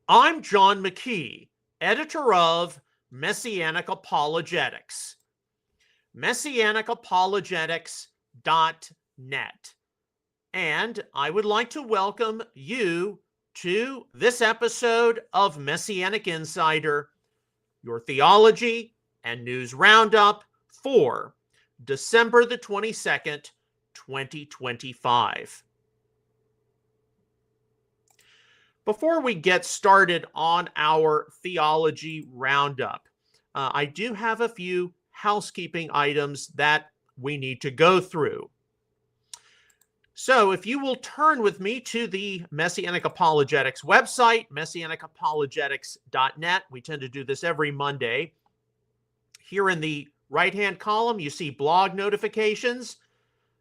I'm John McKee, editor of Messianic Apologetics. Messianicapologetics.net. And I would like to welcome you to this episode of Messianic Insider, your theology and news roundup for December the 22nd, 2025. Before we get started on our theology roundup, I do have a few housekeeping items that we need to go through. So if you will turn with me to the Messianic Apologetics website, messianicapologetics.net. We tend to do this every Monday. Here in the right-hand column, you see blog notifications.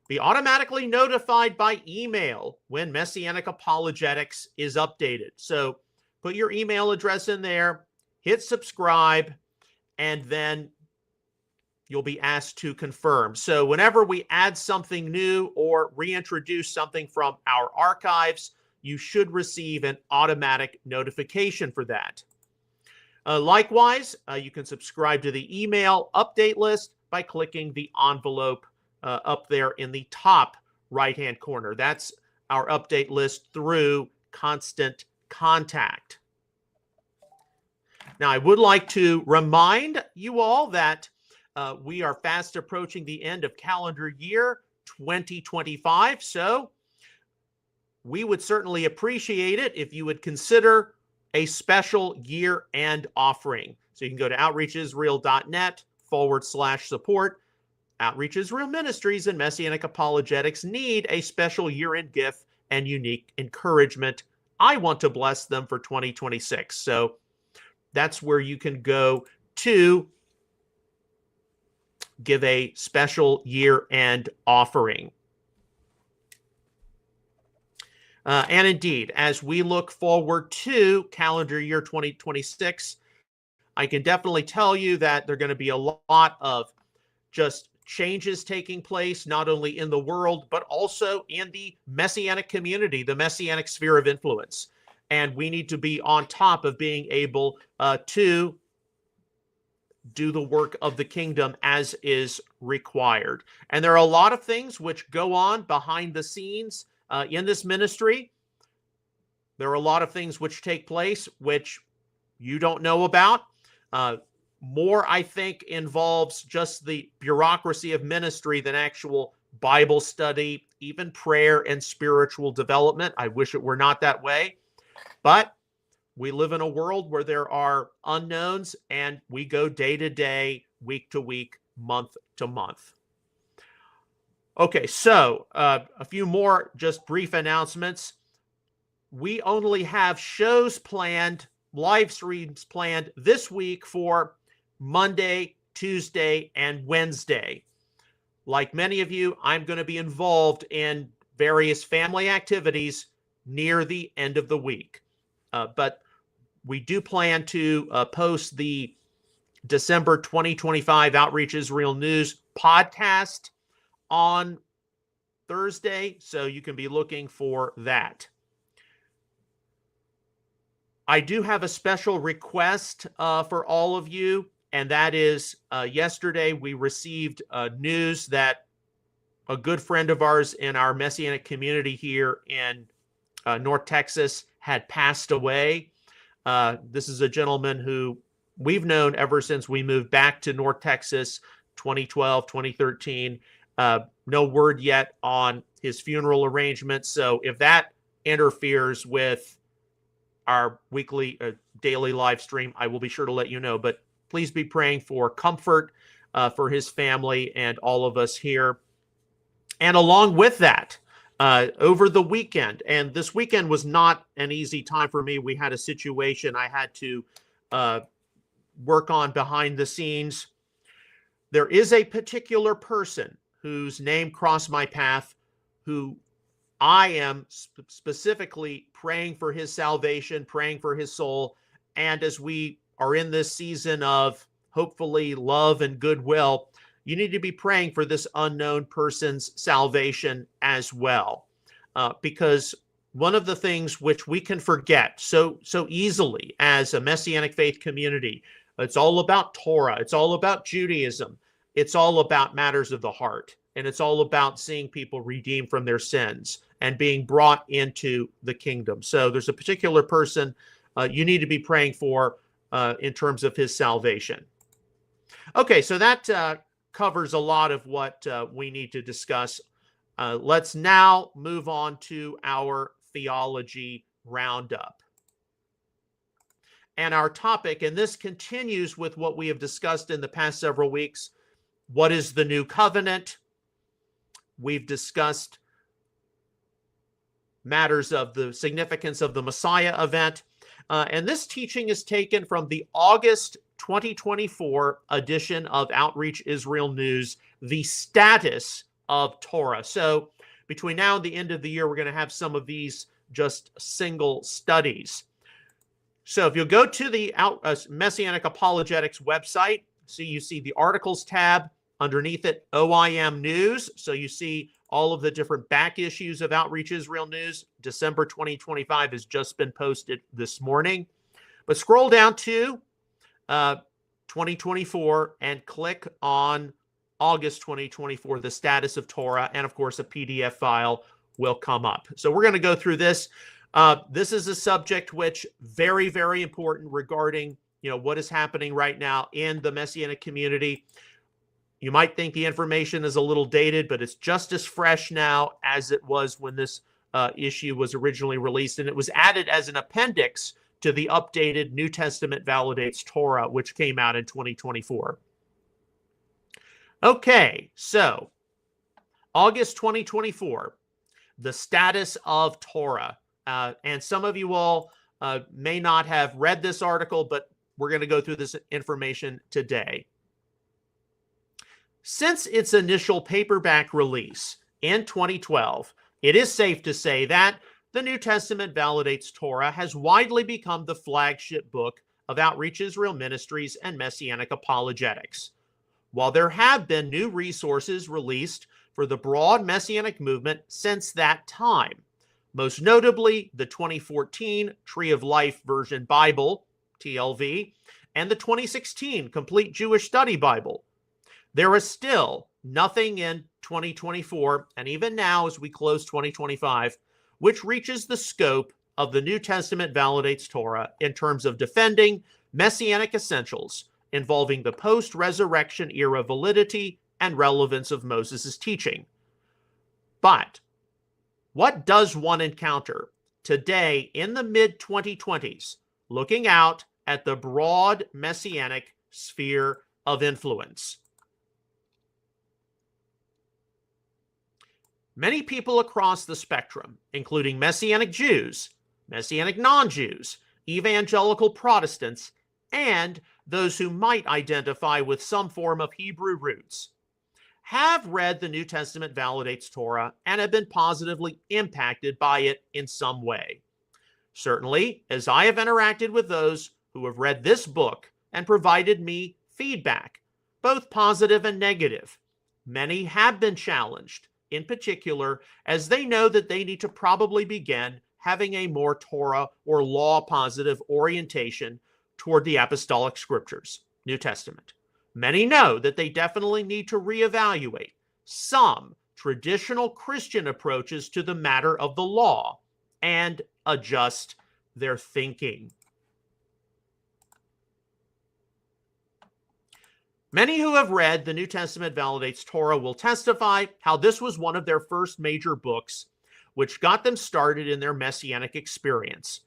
Be automatically notified by email when Messianic Apologetics is updated. So put your email address in there, hit subscribe, and then you'll be asked to confirm. So whenever we add something new or reintroduce something from our archives, you should receive an automatic notification for that. Likewise, you can subscribe to the email update list by clicking the envelope up there in the top right-hand corner. That's our update list through Constant Contact. Now, I would like to remind you all that we are fast approaching the end of calendar year 2025, so we would certainly appreciate it if you would consider a special year-end offering. So you can go to outreachisrael.net/support. Outreach Israel Ministries and Messianic Apologetics need a special year-end gift and unique encouragement. I want to bless them for 2026. So that's where you can go to give a special year-end offering. And indeed, as we look forward to calendar year 2026, I can definitely tell you that there are going to be a lot of just changes taking place, not only in the world, but also in the Messianic community, the Messianic sphere of influence. And we need to be on top of being able to do the work of the kingdom as is required. And there are a lot of things which go on behind the scenes in this ministry. There are a lot of things which take place which you don't know about. More, I think, involves just the bureaucracy of ministry than actual Bible study, even prayer and spiritual development. I wish it were not that way. But we live in a world where there are unknowns, and we go day to day, week to week, month to month. Okay, so a few more just brief announcements. We only have shows planned, live streams planned this week for Monday, Tuesday, and Wednesday. Like many of you, I'm going to be involved in various family activities near the end of the week. But we do plan to post the December 2025 Outreach Israel News podcast on Thursday, so you can be looking for that. I do have a special request for all of you, and that is yesterday we received news that a good friend of ours in our Messianic community here in North Texas had passed away. This is a gentleman who we've known ever since we moved back to North Texas, 2012, 2013. No word yet on his funeral arrangements. So if that interferes with our weekly, daily live stream, I will be sure to let you know. But please be praying for comfort for his family and all of us here. And along with that, over the weekend, and this weekend was not an easy time for me. We had a situation I had to work on behind the scenes. There is a particular person whose name crossed my path, who I am specifically praying for his salvation, praying for his soul. And as we are in this season of hopefully love and goodwill, you need to be praying for this unknown person's salvation as well. Because one of the things which we can forget so easily as a Messianic faith community, it's all about Torah, it's all about Judaism, it's all about matters of the heart, and it's all about seeing people redeemed from their sins and being brought into the kingdom. So there's a particular person you need to be praying for in terms of his salvation. Okay, so that covers a lot of what we need to discuss. Let's now move on to our theology roundup. And our topic, and this continues with what we have discussed in the past several weeks. What is the new covenant? We've discussed matters of the significance of the Messiah event. And this teaching is taken from the August 2024 edition of Outreach Israel News, The Status of Torah. So between now and the end of the year, we're going to have some of these just single studies. So if you go to the Messianic Apologetics website, you see the articles tab, underneath it, OIM News. So you see all of the different back issues of Outreach Israel News. December 2025 has just been posted this morning. But scroll down to 2024 and click on August 2024, the status of Torah, and of course a PDF file will come up. So we're going to go through this. This is a subject which very, very important regarding, what is happening right now in the Messianic community. You might think the information is a little dated, but it's just as fresh now as it was when this issue was originally released, and it was added as an appendix to the updated New Testament Validates Torah, which came out in 2024. Okay, so August 2024, the status of Torah. And some of you all may not have read this article, but we're going to go through this information today. Since its initial paperback release in 2012, it is safe to say that the New Testament Validates Torah has widely become the flagship book of Outreach Israel Ministries and Messianic Apologetics. While there have been new resources released for the broad Messianic movement since that time, most notably the 2014 Tree of Life Version Bible, TLV, and the 2016 Complete Jewish Study Bible, there is still nothing in 2024, and even now as we close 2025, which reaches the scope of the New Testament Validates Torah in terms of defending Messianic essentials involving the post-resurrection era validity and relevance of Moses' teaching. But what does one encounter today in the mid-2020s, looking out at the broad Messianic sphere of influence? Many people across the spectrum, including Messianic Jews, Messianic non-Jews, evangelical Protestants, and those who might identify with some form of Hebrew roots, have read the New Testament Validates Torah and have been positively impacted by it in some way. Certainly, as I have interacted with those who have read this book and provided me feedback, both positive and negative, many have been challenged, in particular, as they know that they need to probably begin having a more Torah or law-positive orientation toward the apostolic scriptures, New Testament. Many know that they definitely need to reevaluate some traditional Christian approaches to the matter of the law and adjust their thinking. Many who have read the New Testament Validates Torah will testify how this was one of their first major books, which got them started in their Messianic experience.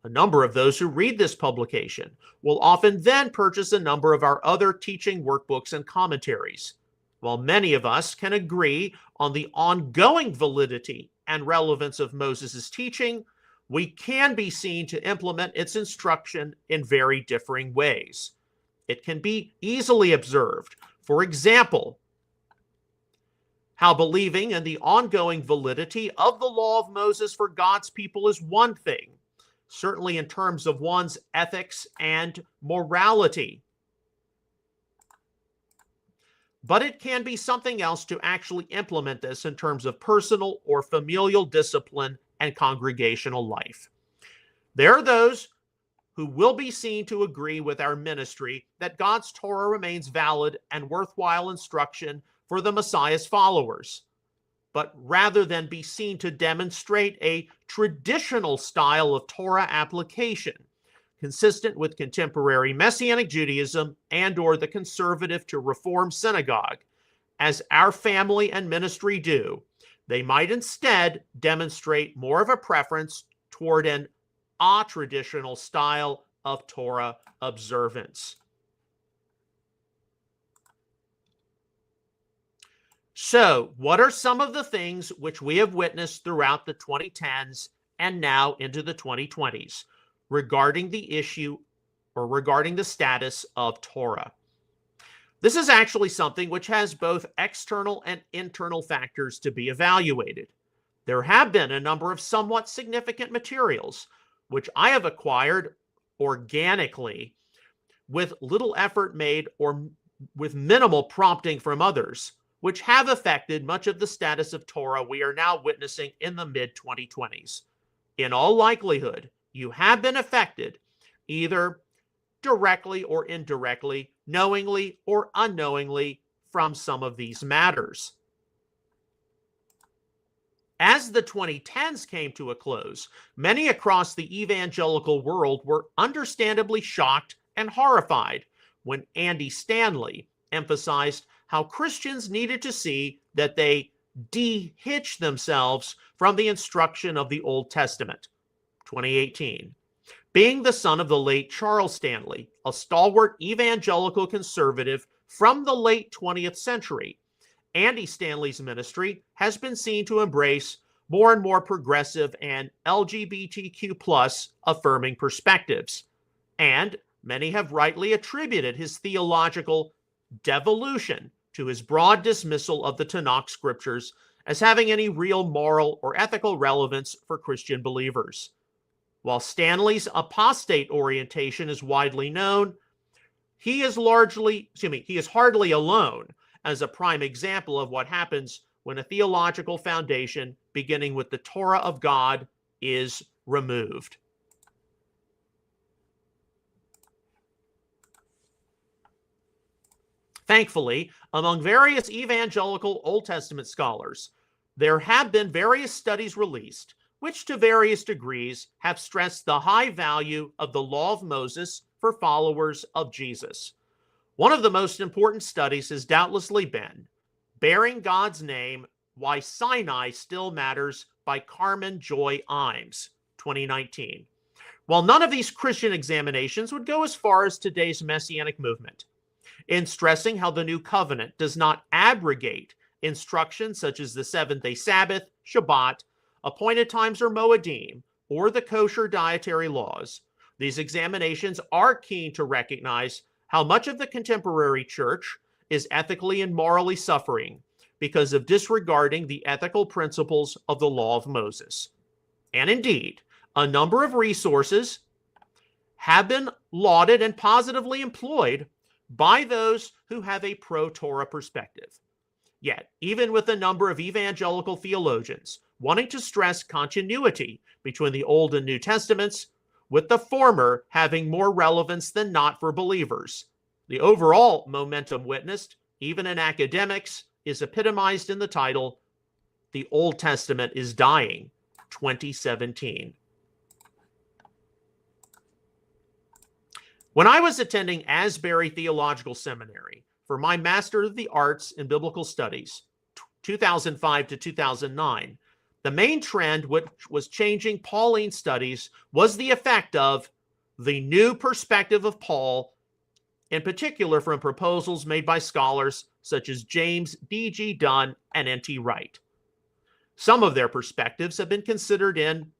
A number of those who read this publication will often then purchase a number of our other teaching workbooks and commentaries. While many of us can agree on the ongoing validity and relevance of Moses' teaching, we can be seen to implement its instruction in very differing ways. It can be easily observed, for example, how believing in the ongoing validity of the law of Moses for God's people is one thing, certainly in terms of one's ethics and morality. But it can be something else to actually implement this in terms of personal or familial discipline and congregational life. There are those who will be seen to agree with our ministry that God's Torah remains valid and worthwhile instruction for the Messiah's followers. But rather than be seen to demonstrate a traditional style of Torah application, consistent with contemporary Messianic Judaism and/or the conservative to Reform synagogue, as our family and ministry do, they might instead demonstrate more of a preference toward an a-traditional style of Torah observance. So, what are some of the things which we have witnessed throughout the 2010s and now into the 2020s regarding the issue or regarding the status of Torah? This is actually something which has both external and internal factors to be evaluated. There have been a number of somewhat significant materials which I have acquired organically with little effort made or with minimal prompting from others, which have affected much of the status of Torah we are now witnessing in the mid-2020s. In all likelihood, you have been affected either directly or indirectly, knowingly or unknowingly, from some of these matters. As the 2010s came to a close, many across the evangelical world were understandably shocked and horrified when Andy Stanley emphasized how Christians needed to see that they de-hitch themselves from the instruction of the Old Testament. 2018. Being the son of the late Charles Stanley, a stalwart evangelical conservative from the late 20th century, Andy Stanley's ministry has been seen to embrace more and more progressive and LGBTQ+ affirming perspectives, and many have rightly attributed his theological devolution to his broad dismissal of the Tanakh scriptures as having any real moral or ethical relevance for Christian believers. While Stanley's apostate orientation is widely known, he is hardly alone as a prime example of what happens when a theological foundation beginning with the Torah of God is removed. Thankfully, among various evangelical Old Testament scholars, there have been various studies released which to various degrees have stressed the high value of the law of Moses for followers of Jesus. One of the most important studies has doubtlessly been Bearing God's Name, Why Sinai Still Matters by Carmen Joy Imes, 2019. While none of these Christian examinations would go as far as today's Messianic movement, in stressing how the New Covenant does not abrogate instructions such as the seventh-day Sabbath, Shabbat, appointed times or Moedim, or the kosher dietary laws, these examinations are keen to recognize how much of the contemporary church is ethically and morally suffering because of disregarding the ethical principles of the law of Moses. And indeed, a number of resources have been lauded and positively employed by those who have a pro-Torah perspective. Yet, even with a number of evangelical theologians wanting to stress continuity between the Old and New Testaments, with the former having more relevance than not for believers, the overall momentum witnessed, even in academics, is epitomized in the title, The Old Testament is Dying, 2017. When I was attending Asbury Theological Seminary for my Master of the Arts in Biblical Studies, 2005 to 2009, the main trend which was changing Pauline studies was the effect of the new perspective of Paul, in particular from proposals made by scholars such as James D.G. Dunn and N.T. Wright. Some of their perspectives have been considered in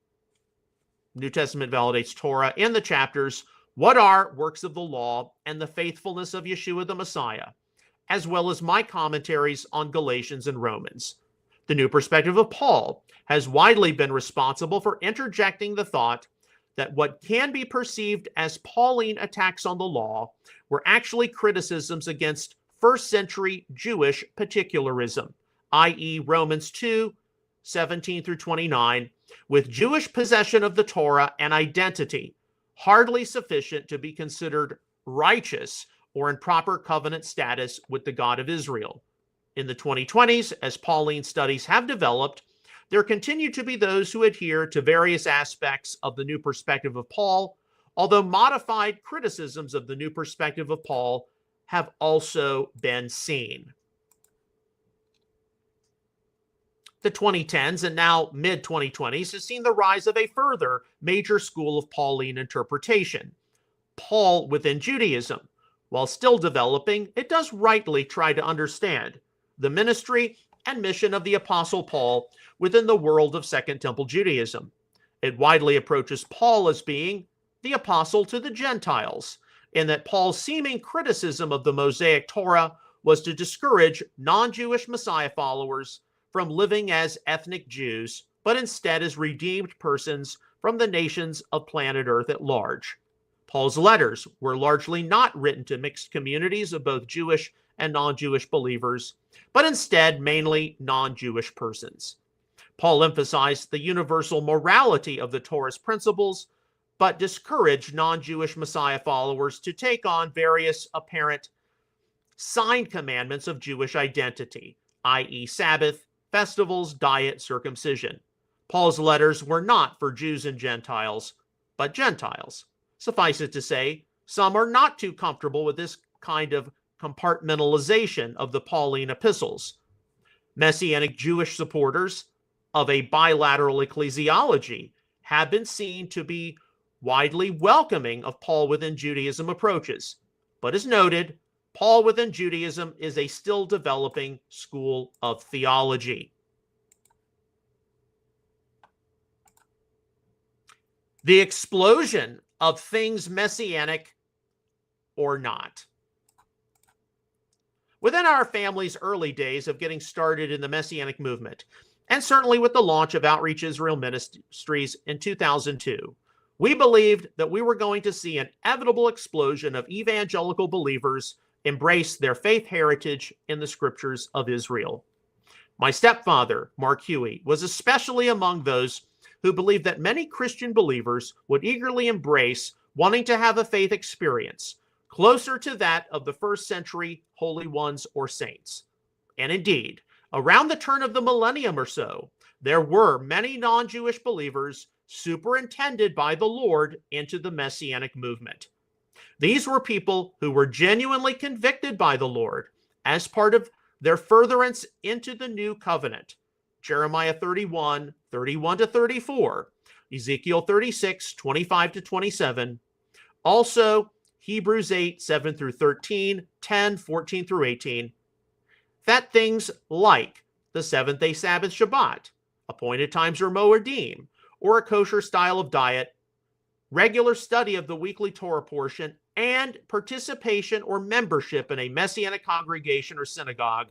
New Testament Validates Torah in the chapters What Are Works of the Law and the Faithfulness of Yeshua the Messiah, as well as my commentaries on Galatians and Romans. The new perspective of Paul has widely been responsible for interjecting the thought that what can be perceived as Pauline attacks on the law were actually criticisms against first-century Jewish particularism, i.e. Romans 2, 17 through 29, with Jewish possession of the Torah and identity hardly sufficient to be considered righteous or in proper covenant status with the God of Israel. In the 2020s, as Pauline studies have developed, there continue to be those who adhere to various aspects of the new perspective of Paul, although modified criticisms of the new perspective of Paul have also been seen. The 2010s and now mid-2020s has seen the rise of a further major school of Pauline interpretation, Paul within Judaism. While still developing, it does rightly try to understand the ministry and mission of the Apostle Paul within the world of Second Temple Judaism. It widely approaches Paul as being the apostle to the Gentiles, in that Paul's seeming criticism of the Mosaic Torah was to discourage non-Jewish Messiah followers from living as ethnic Jews, but instead as redeemed persons from the nations of planet Earth at large. Paul's letters were largely not written to mixed communities of both Jewish and non-Jewish believers, but instead mainly non-Jewish persons. Paul emphasized the universal morality of the Torah's principles, but discouraged non-Jewish Messiah followers to take on various apparent signed commandments of Jewish identity, i.e. Sabbath, festivals, diet, circumcision. Paul's letters were not for Jews and Gentiles, but Gentiles. Suffice it to say, some are not too comfortable with this kind of compartmentalization of the Pauline epistles. Messianic Jewish supporters of a bilateral ecclesiology have been seen to be widely welcoming of Paul within Judaism approaches. But as noted, Paul within Judaism is a still developing school of theology. The explosion of things Messianic or not. Within our family's early days of getting started in the Messianic movement, and certainly with the launch of Outreach Israel Ministries in 2002, we believed that we were going to see an inevitable explosion of evangelical believers embrace their faith heritage in the scriptures of Israel. My stepfather, Mark Huey, was especially among those who believed that many Christian believers would eagerly embrace wanting to have a faith experience closer to that of the first century holy ones or saints. And indeed, around the turn of the millennium or so, there were many non-Jewish believers superintended by the Lord into the Messianic movement. These were people who were genuinely convicted by the Lord as part of their furtherance into the new covenant. Jeremiah 31, 31 to 34, Ezekiel 36, 25 to 27, also Hebrews 8, 7 through 13, 10, 14 through 18, that things like the seventh-day Sabbath Shabbat, appointed times or Moedim, or a kosher style of diet, regular study of the weekly Torah portion, and participation or membership in a Messianic congregation or synagogue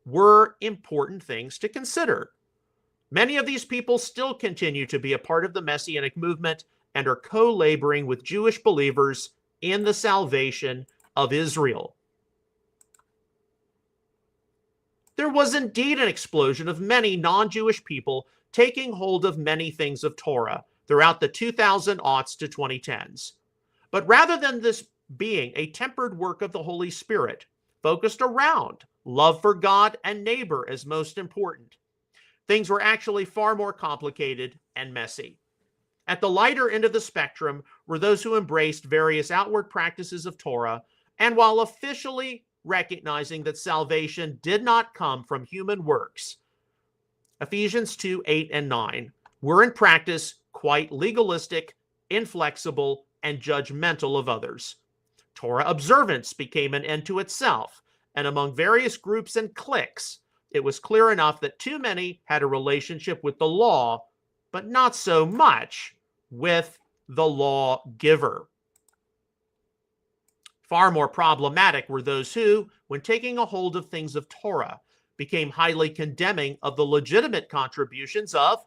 were important things to consider. Many of these people still continue to be a part of the Messianic movement and are co-laboring with Jewish believers in the salvation of Israel. There was indeed an explosion of many non-Jewish people taking hold of many things of Torah throughout the 2000s to 2010s. But rather than this being a tempered work of the Holy Spirit, focused around love for God and neighbor as most important, things were actually far more complicated and messy. At the lighter end of the spectrum were those who embraced various outward practices of Torah, and while officially recognizing that salvation did not come from human works, Ephesians 2, 8, and 9, were in practice quite legalistic, inflexible, and judgmental of others. Torah observance became an end to itself, and among various groups and cliques, it was clear enough that too many had a relationship with the law, but not so much with the lawgiver. Far more problematic were those who, when taking a hold of things of Torah, became highly condemning of the legitimate contributions of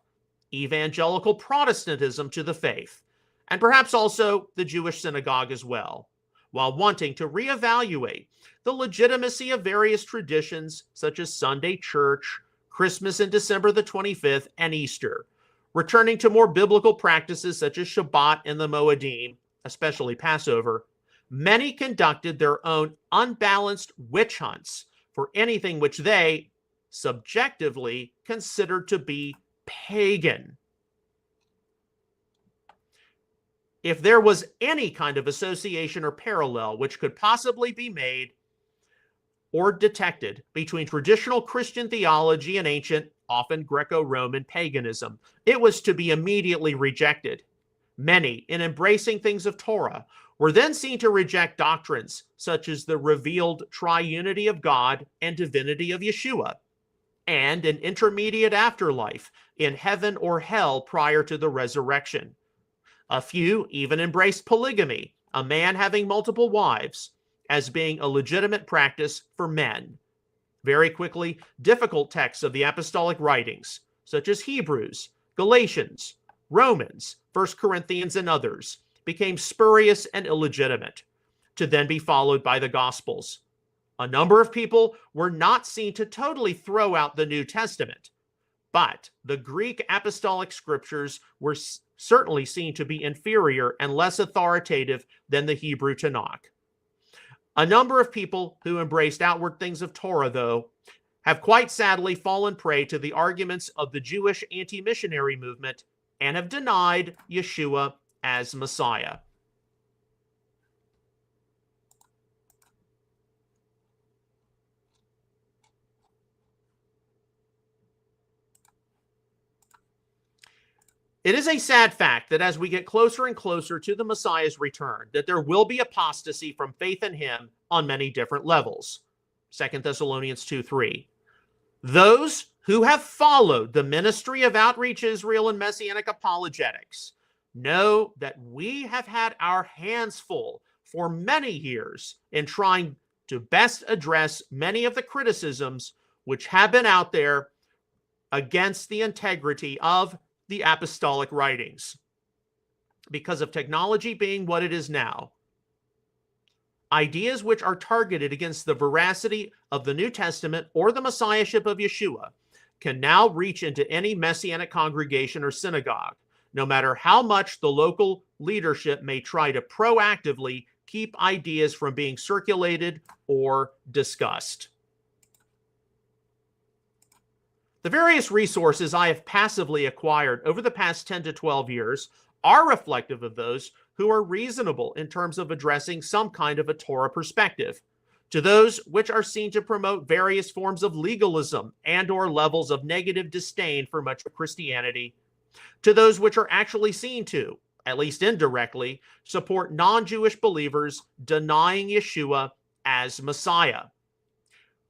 evangelical Protestantism to the faith, and perhaps also the Jewish synagogue as well, while wanting to reevaluate the legitimacy of various traditions such as Sunday church, Christmas and December the 25th, and Easter, returning to more biblical practices such as Shabbat and the Moedim, especially Passover, many conducted their own unbalanced witch hunts for anything which they subjectively considered to be pagan. If there was any kind of association or parallel which could possibly be made or detected between traditional Christian theology and ancient, often Greco-Roman paganism, it was to be immediately rejected. Many, in embracing things of Torah, were then seen to reject doctrines such as the revealed triunity of God and divinity of Yeshua, and an intermediate afterlife in heaven or hell prior to the resurrection. A few even embraced polygamy, a man having multiple wives, as being a legitimate practice for men. Very quickly, difficult texts of the apostolic writings, such as Hebrews, Galatians, Romans, 1 Corinthians, and others, became spurious and illegitimate, to then be followed by the Gospels. A number of people were not seen to totally throw out the New Testament, but the Greek apostolic scriptures were certainly seen to be inferior and less authoritative than the Hebrew Tanakh. A number of people who embraced outward things of Torah, though, have quite sadly fallen prey to the arguments of the Jewish anti-missionary movement and have denied Yeshua as Messiah. It is a sad fact that as we get closer and closer to the Messiah's return, that there will be apostasy from faith in him on many different levels. 2 Thessalonians 2:3. Those who have followed the ministry of Outreach Israel and Messianic Apologetics know that we have had our hands full for many years in trying to best address many of the criticisms which have been out there against the integrity of the apostolic writings. Because of technology being what it is now, ideas which are targeted against the veracity of the New Testament or the Messiahship of Yeshua can now reach into any Messianic congregation or synagogue, no matter how much the local leadership may try to proactively keep ideas from being circulated or discussed. The various resources I have passively acquired over the past 10 to 12 years are reflective of those who are reasonable in terms of addressing some kind of a Torah perspective, to those which are seen to promote various forms of legalism and or levels of negative disdain for much of Christianity, to those which are actually seen to, at least indirectly, support non-Jewish believers denying Yeshua as Messiah.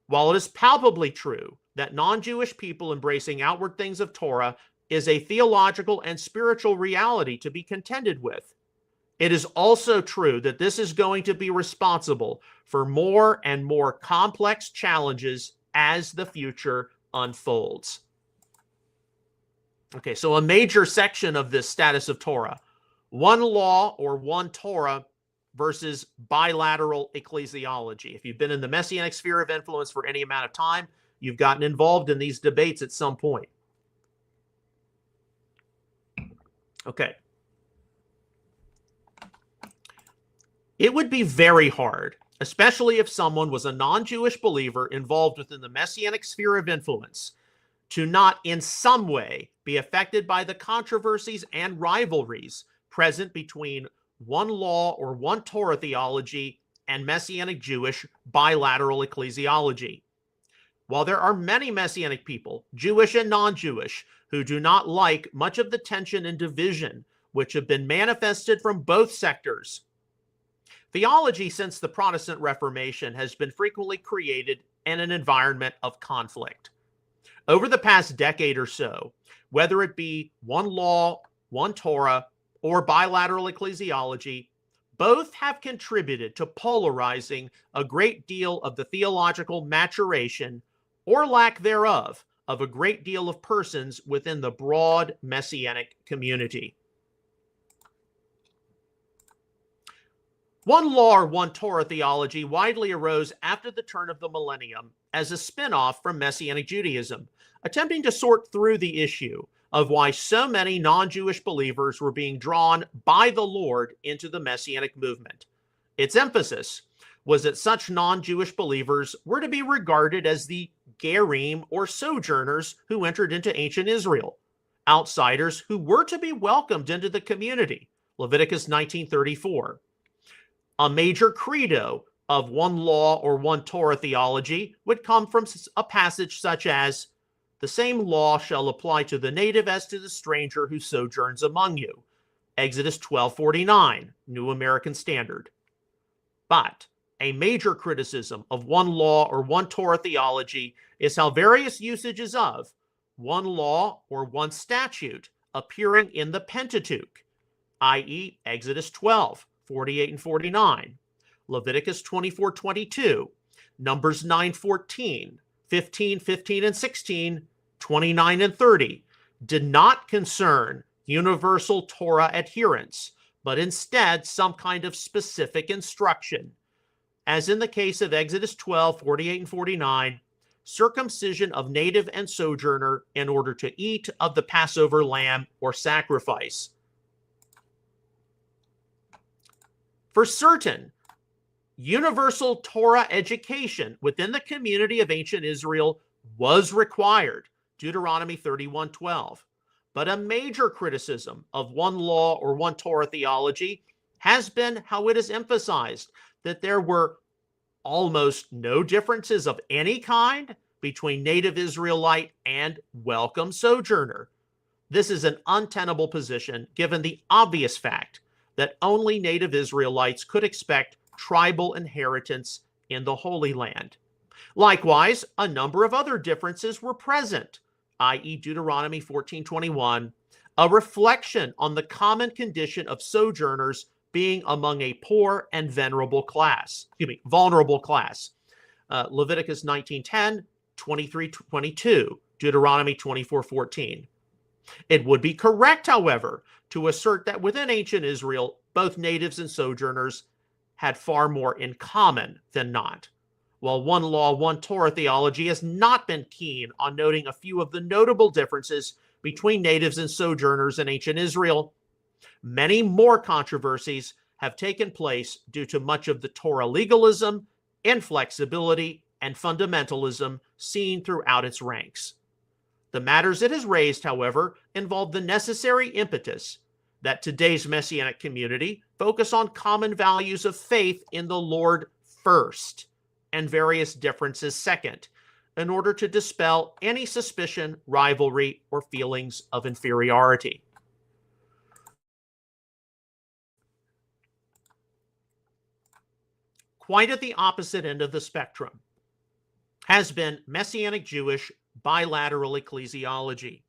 While it is palpably true that non-Jewish people embracing outward things of Torah is a theological and spiritual reality to be contended with, it is also true that this is going to be responsible for more and more complex challenges as the future unfolds. Okay, so a major section of this status of Torah, one law or one Torah versus bilateral ecclesiology. If you've been in the Messianic sphere of influence for any amount of time, you've gotten involved in these debates at some point. Okay. It would be very hard, especially if someone was a non-Jewish believer involved within the Messianic sphere of influence, to not in some way be affected by the controversies and rivalries present between one law or one Torah theology and Messianic Jewish bilateral ecclesiology. While there are many Messianic people, Jewish and non-Jewish, who do not like much of the tension and division which have been manifested from both sectors, theology since the Protestant Reformation has been frequently created in an environment of conflict. Over the past decade or so, whether it be one law, one Torah, or bilateral ecclesiology, both have contributed to polarizing a great deal of the theological maturation, or lack thereof, of a great deal of persons within the broad Messianic community. One law or one Torah theology widely arose after the turn of the millennium as a spin-off from Messianic Judaism, attempting to sort through the issue of why so many non-Jewish believers were being drawn by the Lord into the Messianic movement. Its emphasis was that such non-Jewish believers were to be regarded as the gerim, or sojourners, who entered into ancient Israel, outsiders who were to be welcomed into the community, Leviticus 19:34. A major credo of one law or one Torah theology would come from a passage such as, "The same law shall apply to the native as to the stranger who sojourns among you," Exodus 12:49, New American Standard. But a major criticism of one law or one Torah theology is how various usages of one law or one statute appearing in the Pentateuch, i.e. Exodus 12:48 and 49, Leviticus 24:22, Numbers 9:14, 15:15 and 16, 29 and 30, did not concern universal Torah adherence, but instead some kind of specific instruction. As in the case of Exodus 12:48 and 49, circumcision of native and sojourner in order to eat of the Passover lamb or sacrifice. For certain, universal Torah education within the community of ancient Israel was required, Deuteronomy 31:12. But a major criticism of one law or one Torah theology has been how it is emphasized that there were almost no differences of any kind between native Israelite and welcome sojourner. This is an untenable position given the obvious fact that only native Israelites could expect tribal inheritance in the Holy Land. Likewise, a number of other differences were present, i.e. Deuteronomy 14:21, a reflection on the common condition of sojourners being among a poor and vulnerable class. Leviticus 19:10, 23:22, Deuteronomy 24:14. It would be correct, however, to assert that within ancient Israel, both natives and sojourners had far more in common than not. While one law, one Torah theology has not been keen on noting a few of the notable differences between natives and sojourners in ancient Israel, many more controversies have taken place due to much of the Torah legalism, inflexibility, and fundamentalism seen throughout its ranks. The matters it has raised, however, involve the necessary impetus that today's Messianic community focus on common values of faith in the Lord first, and various differences second, in order to dispel any suspicion, rivalry, or feelings of inferiority. Quite at the opposite end of the spectrum has been Messianic Jewish bilateral ecclesiology,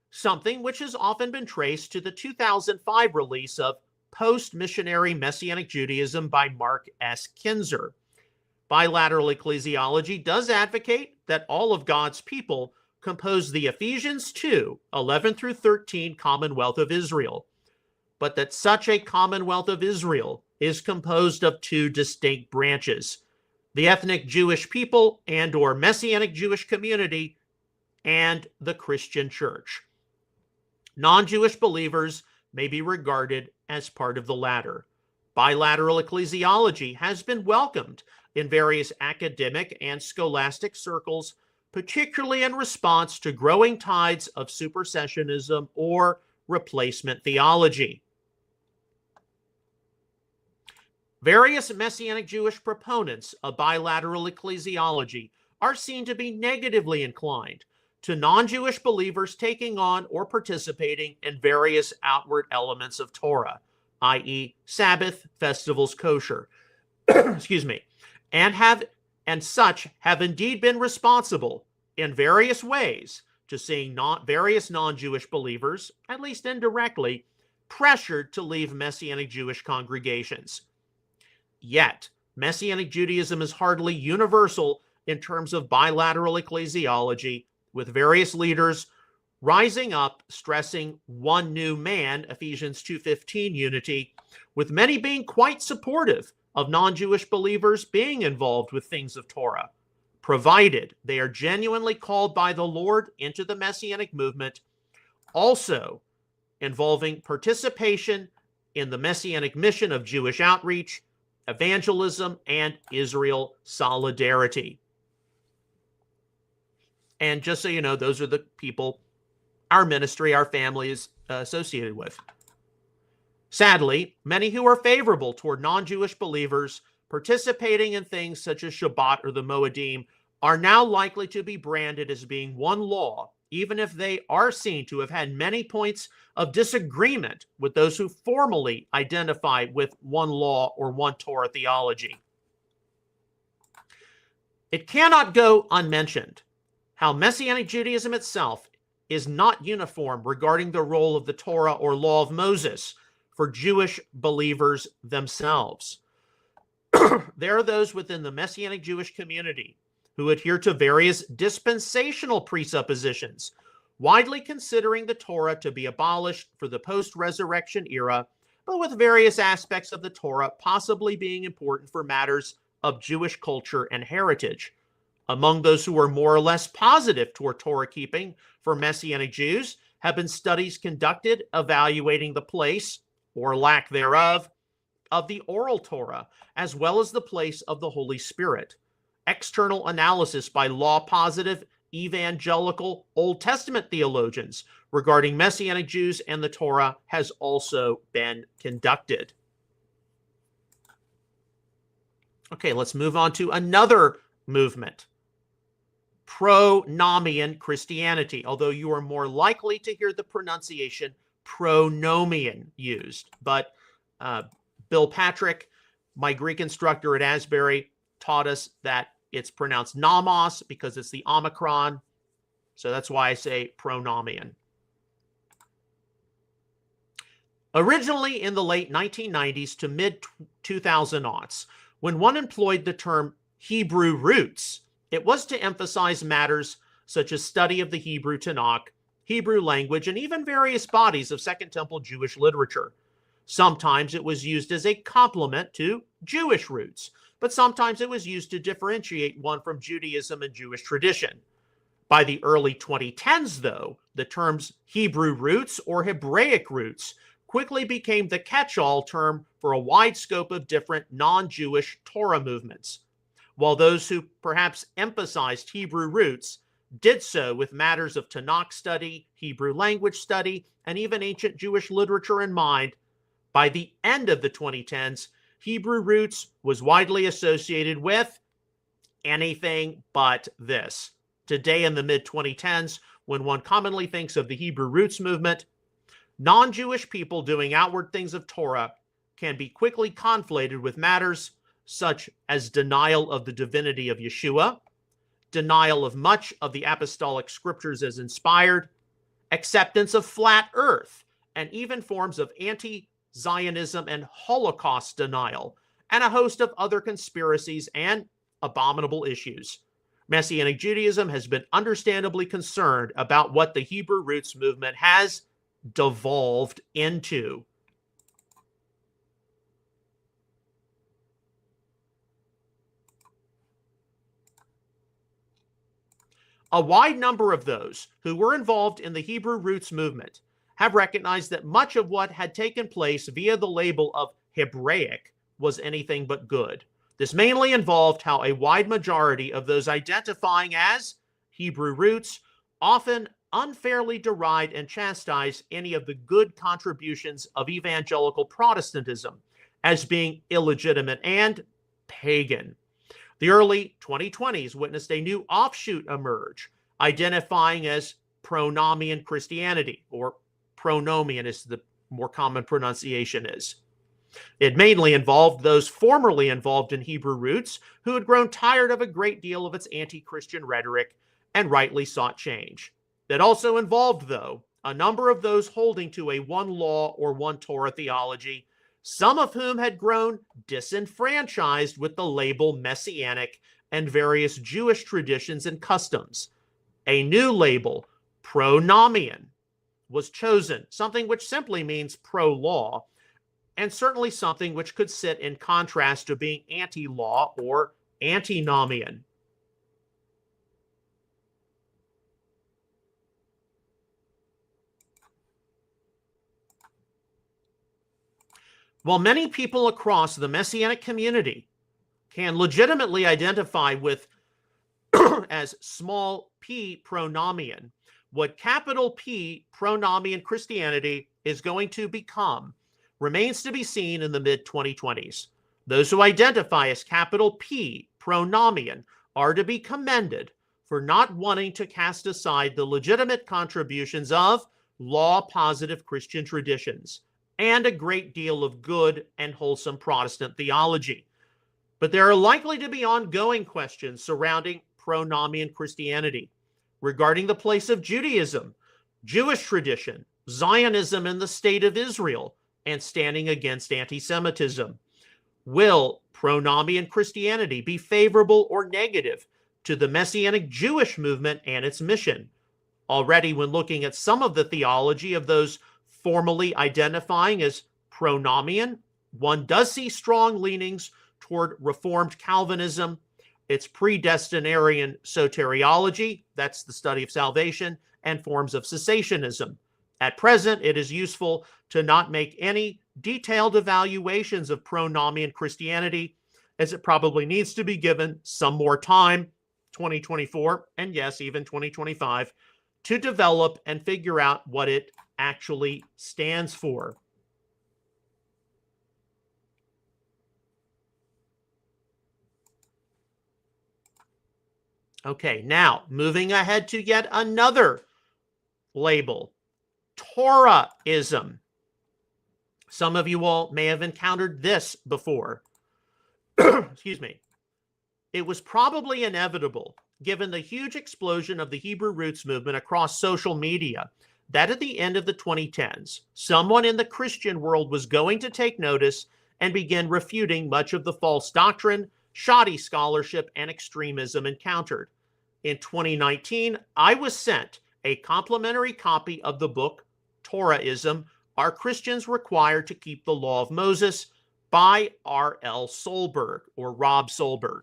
something which has often been traced to the 2005 release of Post-Missionary Messianic Judaism by Mark S. Kinzer. Bilateral ecclesiology does advocate that all of God's people compose the Ephesians 2:11 through 13 Commonwealth of Israel, but that such a Commonwealth of Israel is composed of two distinct branches: the ethnic Jewish people and/or Messianic Jewish community, and the Christian church. Non-Jewish believers may be regarded as part of the latter. Bilateral ecclesiology has been welcomed in various academic and scholastic circles, particularly in response to growing tides of supersessionism or replacement theology. Various Messianic Jewish proponents of bilateral ecclesiology are seen to be negatively inclined to non-Jewish believers taking on or participating in various outward elements of Torah, i.e. Sabbath, festivals, kosher, and such have indeed been responsible in various ways to seeing various non-Jewish believers, at least indirectly, pressured to leave Messianic Jewish congregations. Yet, Messianic Judaism is hardly universal in terms of bilateral ecclesiology, with various leaders rising up, stressing one new man, Ephesians 2:15 unity, with many being quite supportive of non-Jewish believers being involved with things of Torah, provided they are genuinely called by the Lord into the Messianic movement, also involving participation in the Messianic mission of Jewish outreach, evangelism, and Israel solidarity. And just so you know, those are the people our ministry, our family is associated with. Sadly, many who are favorable toward non-Jewish believers participating in things such as Shabbat or the Moedim are now likely to be branded as being one law, even if they are seen to have had many points of disagreement with those who formally identify with one law or one Torah theology. It cannot go unmentioned how Messianic Judaism itself is not uniform regarding the role of the Torah or law of Moses for Jewish believers themselves. There are those within the Messianic Jewish community who adhere to various dispensational presuppositions, widely considering the Torah to be abolished for the post-resurrection era, but with various aspects of the Torah possibly being important for matters of Jewish culture and heritage. Among those who are more or less positive toward Torah keeping for Messianic Jews have been studies conducted evaluating the place, or lack thereof, of the oral Torah, as well as the place of the Holy Spirit. External analysis by law-positive, evangelical Old Testament theologians regarding Messianic Jews and the Torah has also been conducted. Okay, let's move on to another movement, pronomian Christianity, although you are more likely to hear the pronunciation pronomian used. But Bill Patrick, my Greek instructor at Asbury, taught us that it's pronounced nomos because it's the Omicron. So that's why I say pronomian. Originally in the late 1990s to mid-2000s, when one employed the term Hebrew roots, it was to emphasize matters such as study of the Hebrew Tanakh, Hebrew language, and even various bodies of Second Temple Jewish literature. Sometimes it was used as a complement to Jewish roots, but sometimes it was used to differentiate one from Judaism and Jewish tradition. By the early 2010s, though, the terms Hebrew roots or Hebraic roots quickly became the catch-all term for a wide scope of different non-Jewish Torah movements. While those who perhaps emphasized Hebrew roots did so with matters of Tanakh study, Hebrew language study, and even ancient Jewish literature in mind, by the end of the 2010s, Hebrew roots was widely associated with anything but this. Today in the mid-2010s, when one commonly thinks of the Hebrew roots movement, non-Jewish people doing outward things of Torah can be quickly conflated with matters such as denial of the divinity of Yeshua, denial of much of the apostolic scriptures as inspired, acceptance of flat earth, and even forms of anti-Zionism and Holocaust denial, and a host of other conspiracies and abominable issues. Messianic Judaism has been understandably concerned about what the Hebrew roots movement has devolved into. A wide number of those who were involved in the Hebrew roots movement have recognized that much of what had taken place via the label of Hebraic was anything but good. This mainly involved how a wide majority of those identifying as Hebrew roots often unfairly deride and chastise any of the good contributions of evangelical Protestantism as being illegitimate and pagan. The early 2020s witnessed a new offshoot emerge, identifying as pronomian Christianity, or pronomian as the more common pronunciation is. It mainly involved those formerly involved in Hebrew roots who had grown tired of a great deal of its anti-Christian rhetoric and rightly sought change. It also involved, though, a number of those holding to a one law or one Torah theology, some of whom had grown disenfranchised with the label Messianic and various Jewish traditions and customs. A new label, pronomian, was chosen, something which simply means pro-law, and certainly something which could sit in contrast to being anti-law or antinomian. While many people across the Messianic community can legitimately identify with as small p pronomian, what capital P pronomian Christianity is going to become remains to be seen in the mid-2020s. Those who identify as capital P pronomian are to be commended for not wanting to cast aside the legitimate contributions of law-positive Christian traditions and a great deal of good and wholesome Protestant theology. But there are likely to be ongoing questions surrounding pronomian Christianity, regarding the place of Judaism, Jewish tradition, Zionism in the state of Israel, and standing against anti-Semitism. Will pronomian Christianity be favorable or negative to the Messianic Jewish movement and its mission? Already, when looking at some of the theology of those formally identifying as pronomian, one does see strong leanings toward Reformed Calvinism, its predestinarian soteriology, that's the study of salvation, and forms of cessationism. At present, it is useful to not make any detailed evaluations of pronomian Christianity, as it probably needs to be given some more time, 2024, and yes, even 2025, to develop and figure out what it actually stands for. Okay, now moving ahead to yet another label, Torahism. Some of you all may have encountered this before. Excuse me. It was probably inevitable, given the huge explosion of the Hebrew roots movement across social media, that at the end of the 2010s, someone in the Christian world was going to take notice and begin refuting much of the false doctrine, shoddy scholarship, and extremism encountered. In 2019, I was sent a complimentary copy of the book, Torahism, Are Christians Required to Keep the Law of Moses, by R.L. Solberg, or Rob Solberg.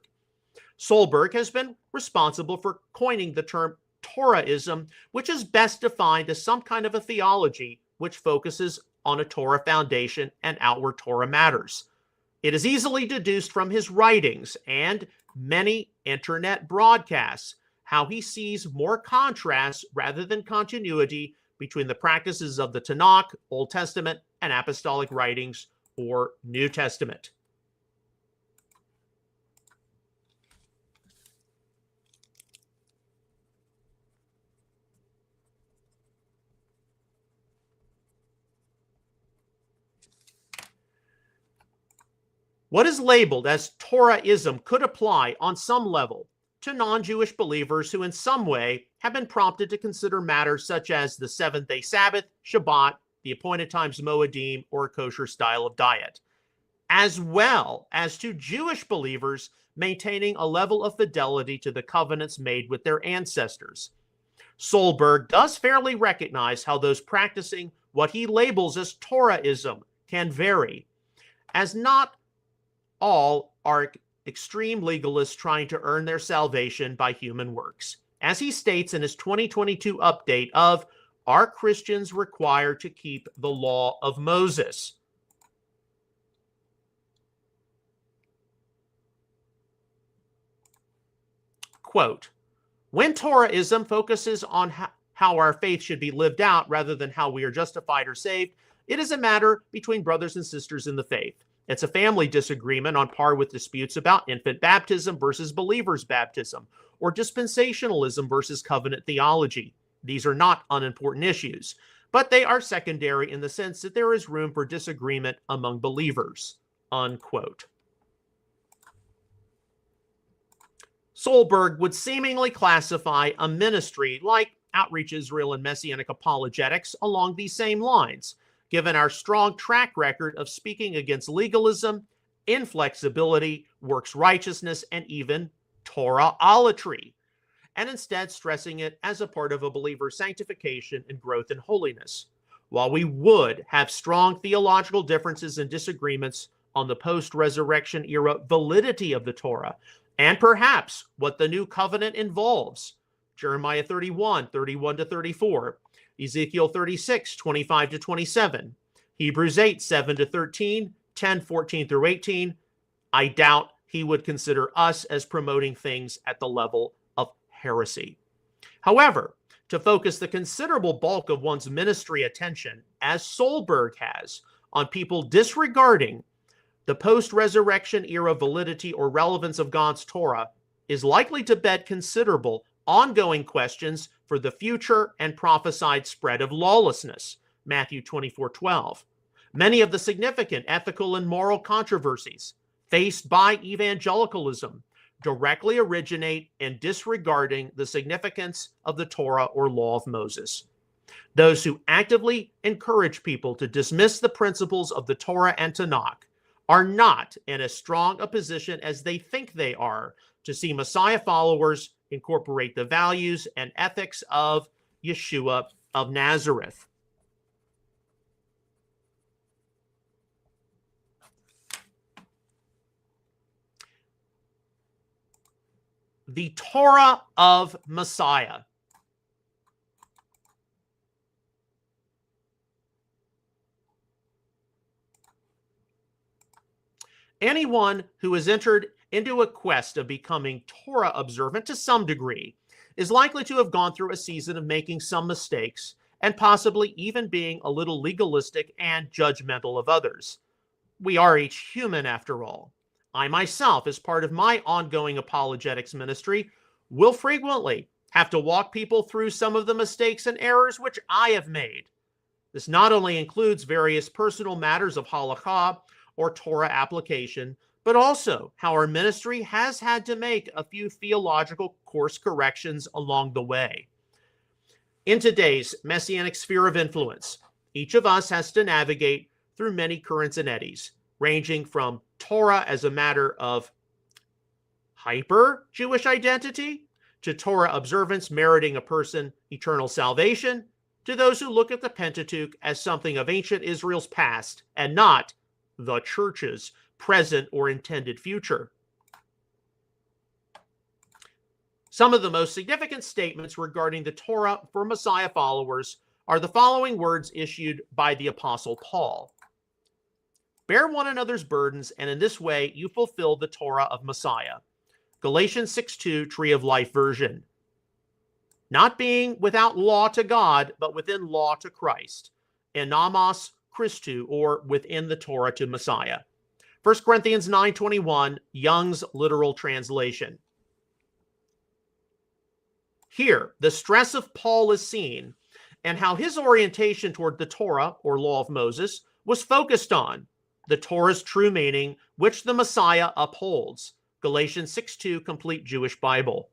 Solberg has been responsible for coining the term Torahism, which is best defined as some kind of a theology which focuses on a Torah foundation and outward Torah matters. It is easily deduced from his writings and many internet broadcasts how he sees more contrast rather than continuity between the practices of the Tanakh, Old Testament, and Apostolic writings, or New Testament. What is labeled as Torahism could apply on some level to non-Jewish believers who in some way have been prompted to consider matters such as the seventh-day Sabbath, Shabbat, the appointed times Moedim, or a kosher style of diet, as well as to Jewish believers maintaining a level of fidelity to the covenants made with their ancestors. Solberg does fairly recognize how those practicing what he labels as Torahism can vary, as not all are extreme legalists trying to earn their salvation by human works. As he states in his 2022 update of Are Christians Required to Keep the Law of Moses? Quote, when Torahism focuses on how our faith should be lived out rather than how we are justified or saved, it is a matter between brothers and sisters in the faith. It's a family disagreement on par with disputes about infant baptism versus believers' baptism, or dispensationalism versus covenant theology. These are not unimportant issues, but they are secondary in the sense that there is room for disagreement among believers. Unquote. Solberg would seemingly classify a ministry like Outreach Israel and Messianic Apologetics along these same lines, given our strong track record of speaking against legalism, inflexibility, works righteousness, and even Torah-olatry, and instead stressing it as a part of a believer's sanctification and growth in holiness. While we would have strong theological differences and disagreements on the post-resurrection era validity of the Torah, and perhaps what the new covenant involves, Jeremiah 31, 31 to 34, Ezekiel 36, 25 to 27, Hebrews 8, 7 to 13, 10:14 through 18, I doubt he would consider us as promoting things at the level of heresy. However, to focus the considerable bulk of one's ministry attention, as Solberg has, on people disregarding the post-resurrection era validity or relevance of God's Torah is likely to bed considerable ongoing questions for the future and prophesied spread of lawlessness, Matthew 24:12. Many of the significant ethical and moral controversies faced by evangelicalism directly originate in disregarding the significance of the Torah or law of Moses. Those who actively encourage people to dismiss the principles of the Torah and Tanakh are not in as strong a position as they think they are to see Messiah followers incorporate the values and ethics of Yeshua of Nazareth. The Torah of Messiah. Anyone who has entered into a quest of becoming Torah observant to some degree is likely to have gone through a season of making some mistakes and possibly even being a little legalistic and judgmental of others. We are each human after all. I myself, as part of my ongoing apologetics ministry, will frequently have to walk people through some of the mistakes and errors which I have made. This not only includes various personal matters of halakha or Torah application, but also how our ministry has had to make a few theological course corrections along the way. In today's Messianic sphere of influence, each of us has to navigate through many currents and eddies, ranging from Torah as a matter of hyper-Jewish identity, to Torah observance meriting a person eternal salvation, to those who look at the Pentateuch as something of ancient Israel's past and not the church's present or intended future. Some of the most significant statements regarding the Torah for Messiah followers are the following words issued by the Apostle Paul. Bear one another's burdens, and in this way you fulfill the Torah of Messiah. Galatians 6:2, Tree of Life version. Not being without law to God, but within law to Christ. Enamos Christu, or within the Torah to Messiah. 1 Corinthians 9:21, Young's literal translation. Here, the stress of Paul is seen, and how his orientation toward the Torah, or law of Moses, was focused on the Torah's true meaning, which the Messiah upholds. Galatians 6:2, Complete Jewish Bible.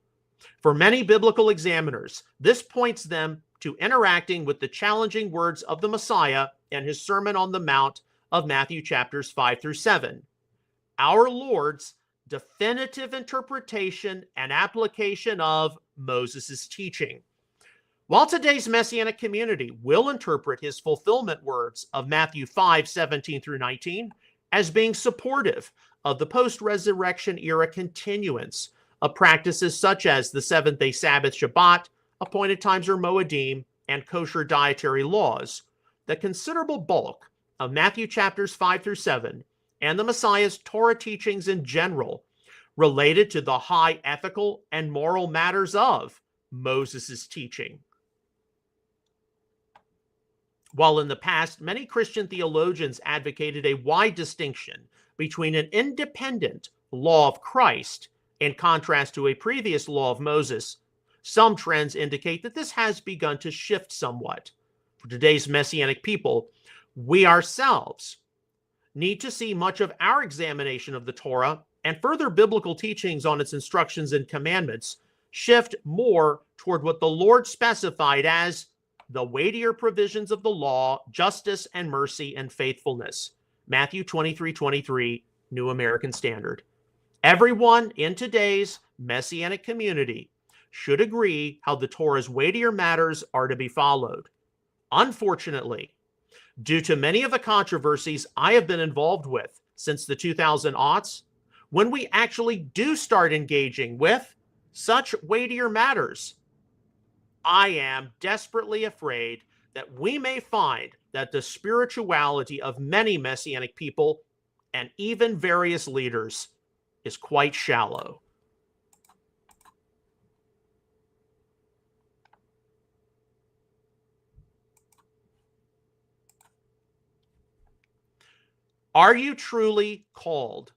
For many biblical examiners, this points them to interacting with the challenging words of the Messiah and his Sermon on the Mount of Matthew chapters 5 through 7. Our Lord's definitive interpretation and application of Moses' teaching. While today's Messianic community will interpret his fulfillment words of Matthew 5:17 through 19 as being supportive of the post-resurrection era continuance of practices such as the seventh-day Sabbath, Shabbat, appointed times or Moedim, and kosher dietary laws, the considerable bulk of Matthew chapters 5 through 7 and the Messiah's Torah teachings in general related to the high ethical and moral matters of Moses' teaching. While in the past, many Christian theologians advocated a wide distinction between an independent law of Christ in contrast to a previous law of Moses, some trends indicate that this has begun to shift somewhat. For today's Messianic people, we ourselves need to see much of our examination of the Torah and further biblical teachings on its instructions and commandments shift more toward what the Lord specified as the weightier provisions of the law, justice and mercy and faithfulness. Matthew 23:23, New American Standard. Everyone in today's Messianic community should agree how the Torah's weightier matters are to be followed. Unfortunately, due to many of the controversies I have been involved with since the 2000s, when we actually do start engaging with such weightier matters, I am desperately afraid that we may find that the spirituality of many Messianic people and even various leaders is quite shallow. Are you truly called?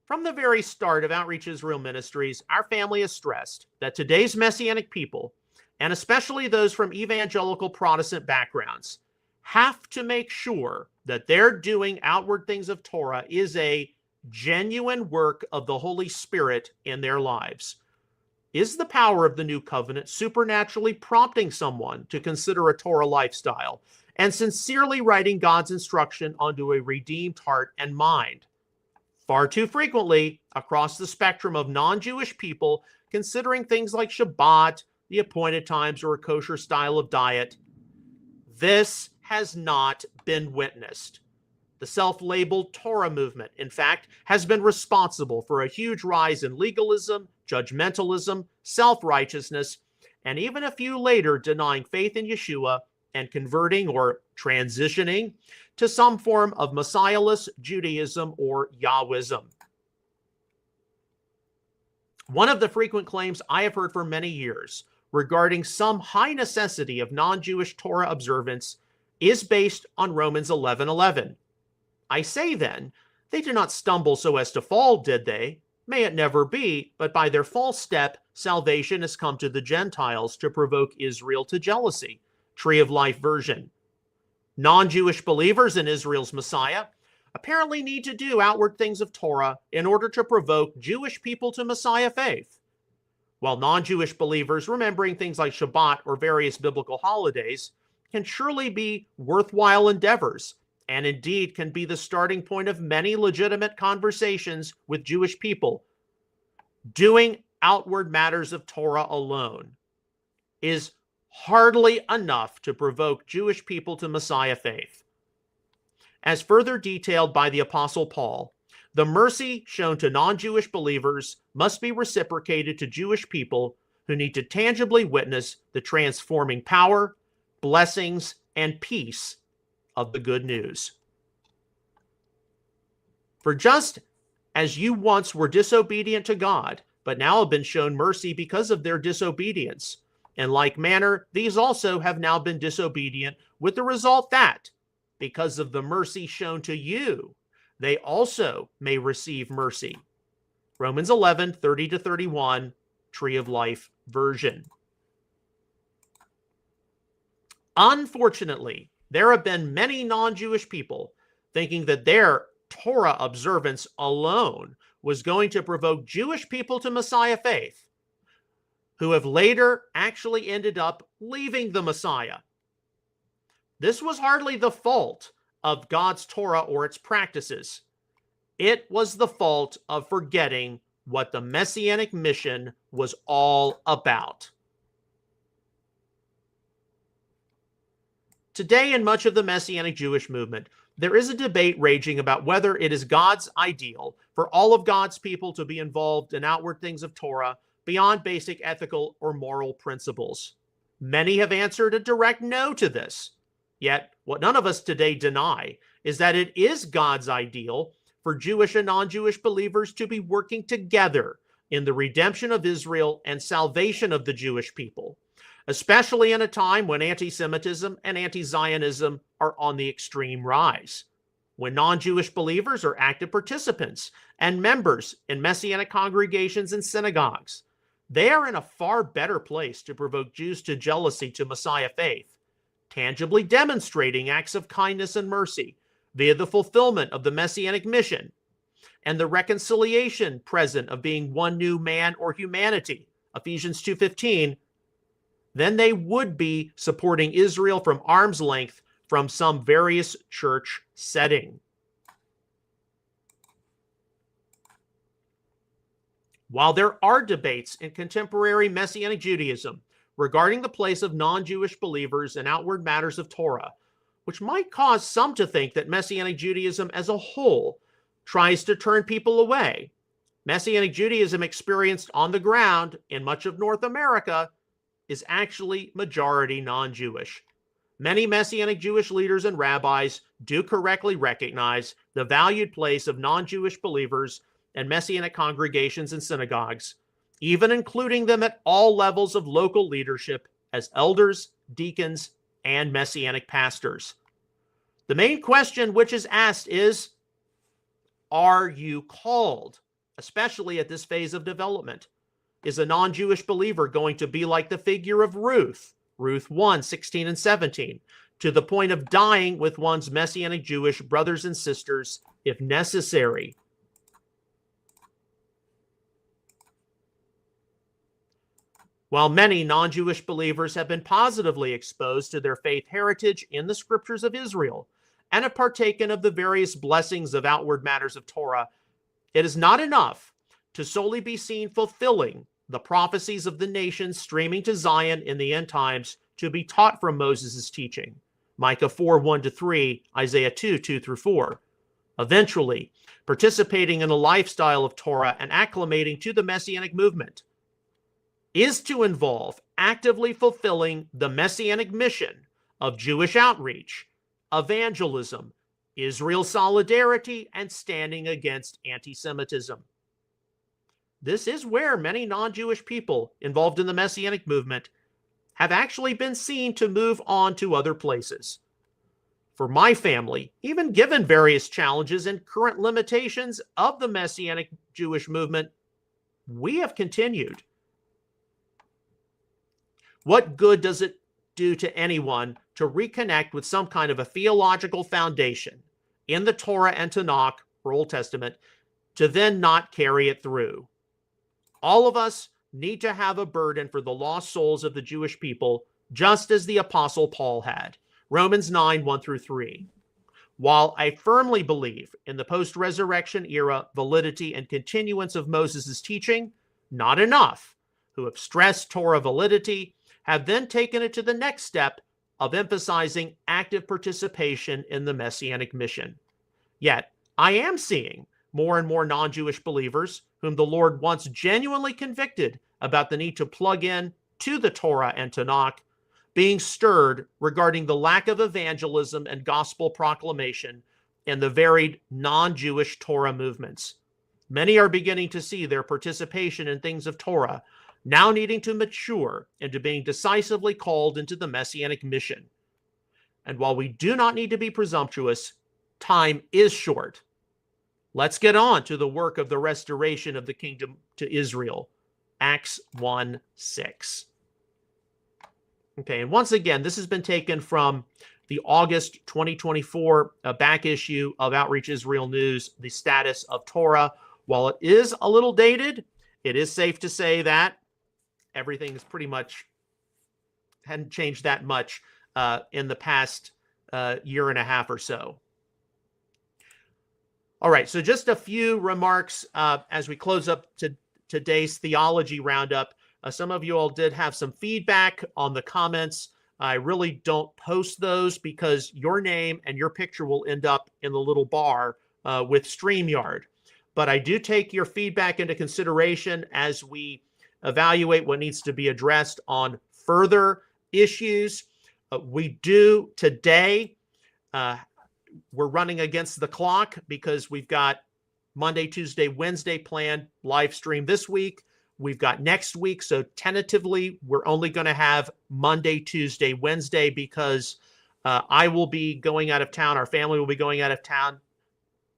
From the very start of Outreach Israel Ministries, our family has stressed that today's Messianic people, and especially those from evangelical Protestant backgrounds, have to make sure that they're doing outward things of Torah is a genuine work of the Holy Spirit in their lives. Is the power of the new covenant supernaturally prompting someone to consider a Torah lifestyle and sincerely writing God's instruction onto a redeemed heart and mind? Far too frequently, across the spectrum of non-Jewish people, considering things like Shabbat, the appointed times, or a kosher style of diet, this has not been witnessed. The self-labeled Torah movement, in fact, has been responsible for a huge rise in legalism, judgmentalism, self-righteousness, and even a few later denying faith in Yeshua and converting or transitioning to some form of Messiahless Judaism or Yahwism. One of the frequent claims I have heard for many years regarding some high necessity of non-Jewish Torah observance is based on Romans 11:11. I say then, they did not stumble so as to fall, did they? May it never be, but by their false step, salvation has come to the Gentiles to provoke Israel to jealousy. Tree of Life version. Non-Jewish believers in Israel's Messiah apparently need to do outward things of Torah in order to provoke Jewish people to Messiah faith, while non-Jewish believers remembering things like Shabbat or various biblical holidays can surely be worthwhile endeavors, and indeed can be the starting point of many legitimate conversations with Jewish people. Doing outward matters of Torah alone is hardly enough to provoke Jewish people to Messiah faith. As further detailed by the Apostle Paul, the mercy shown to non-Jewish believers must be reciprocated to Jewish people who need to tangibly witness the transforming power, blessings, and peace of the good news. For just as you once were disobedient to God, but now have been shown mercy because of their disobedience, in like manner, these also have now been disobedient, with the result that, because of the mercy shown to you, they also may receive mercy. Romans 11:30-31, Tree of Life version. Unfortunately, there have been many non-Jewish people thinking that their Torah observance alone was going to provoke Jewish people to Messiah faith, who have later actually ended up leaving the Messiah. This was hardly the fault of God's Torah or its practices. It was the fault of forgetting what the Messianic mission was all about. Today, in much of the Messianic Jewish movement, there is a debate raging about whether it is God's ideal for all of God's people to be involved in outward things of Torah beyond basic ethical or moral principles. Many have answered a direct no to this. Yet, what none of us today deny is that it is God's ideal for Jewish and non-Jewish believers to be working together in the redemption of Israel and salvation of the Jewish people, especially in a time when anti-Semitism and anti-Zionism are on the extreme rise, when non-Jewish believers are active participants and members in Messianic congregations and synagogues. They are in a far better place to provoke Jews to jealousy to Messiah faith, tangibly demonstrating acts of kindness and mercy via the fulfillment of the Messianic mission and the reconciliation present of being one new man or humanity, Ephesians 2:15, then they would be supporting Israel from arm's length from some various church setting. While there are debates in contemporary Messianic Judaism regarding the place of non-Jewish believers in outward matters of Torah, which might cause some to think that Messianic Judaism as a whole tries to turn people away, Messianic Judaism experienced on the ground in much of North America is actually majority non-Jewish. Many Messianic Jewish leaders and rabbis do correctly recognize the valued place of non-Jewish believers and Messianic congregations and synagogues, even including them at all levels of local leadership as elders, deacons, and Messianic pastors. The main question which is asked is, are you called, especially at this phase of development? Is a non-Jewish believer going to be like the figure of Ruth, Ruth 1, 16 and 17, to the point of dying with one's Messianic Jewish brothers and sisters if necessary? While many non-Jewish believers have been positively exposed to their faith heritage in the scriptures of Israel and have partaken of the various blessings of outward matters of Torah, it is not enough to solely be seen fulfilling the prophecies of the nations streaming to Zion in the end times to be taught from Moses' teaching. Micah 4, 1-3, Isaiah 2, 2-4. Eventually, participating in a lifestyle of Torah and acclimating to the Messianic movement is to involve actively fulfilling the Messianic mission of Jewish outreach, evangelism, Israel solidarity, and standing against anti-Semitism. This is where many non-Jewish people involved in the Messianic movement have actually been seen to move on to other places. For my family, even given various challenges and current limitations of the Messianic Jewish movement, we have continued. What good does it do to anyone to reconnect with some kind of a theological foundation in the Torah and Tanakh, or Old Testament, to then not carry it through? All of us need to have a burden for the lost souls of the Jewish people, just as the Apostle Paul had. Romans 9, 1-3. While I firmly believe in the post-resurrection era validity and continuance of Moses' teaching, not enough who have stressed Torah validity have then taken it to the next step of emphasizing active participation in the Messianic mission. Yet, I am seeing more and more non-Jewish believers whom the Lord once genuinely convicted about the need to plug in to the Torah and Tanakh, being stirred regarding the lack of evangelism and gospel proclamation in the varied non-Jewish Torah movements. Many are beginning to see their participation in things of Torah now needing to mature into being decisively called into the Messianic mission. And while we do not need to be presumptuous, time is short. Let's get on to the work of the restoration of the kingdom to Israel. Acts 1:6. Okay, and once again, this has been taken from the August 2024 back issue of Outreach Israel News, The Status of Torah. While it is a little dated, it is safe to say that everything is pretty much hadn't changed that much in the past year and a half or so. All right, so just a few remarks as we close up today's theology roundup. Some of you all did have some feedback on the comments. I really don't post those because your name and your picture will end up in the little bar with StreamYard. But I do take your feedback into consideration as we evaluate what needs to be addressed on further issues. We do today, we're running against the clock because we've got Monday, Tuesday, Wednesday planned live stream this week. We've got next week. So tentatively, we're only going to have Monday, Tuesday, Wednesday because I will be going out of town. Our family will be going out of town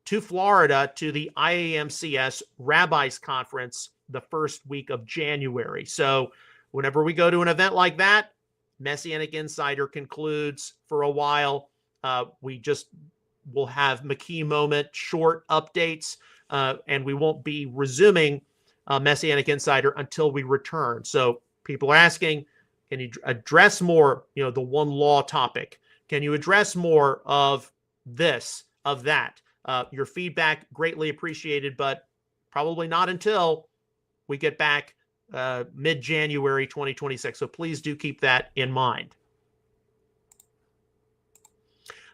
to Florida to the IAMCS Rabbis Conference the first week of January. So whenever we go to an event like that, Messianic Insider concludes for a while. We just will have McKee moment, short updates, and we won't be resuming Messianic Insider until we return. So people are asking, can you address more, the one law topic? Can you address more of this, of that? Your feedback greatly appreciated, but probably not until we get back mid-January 2026. So please do keep that in mind.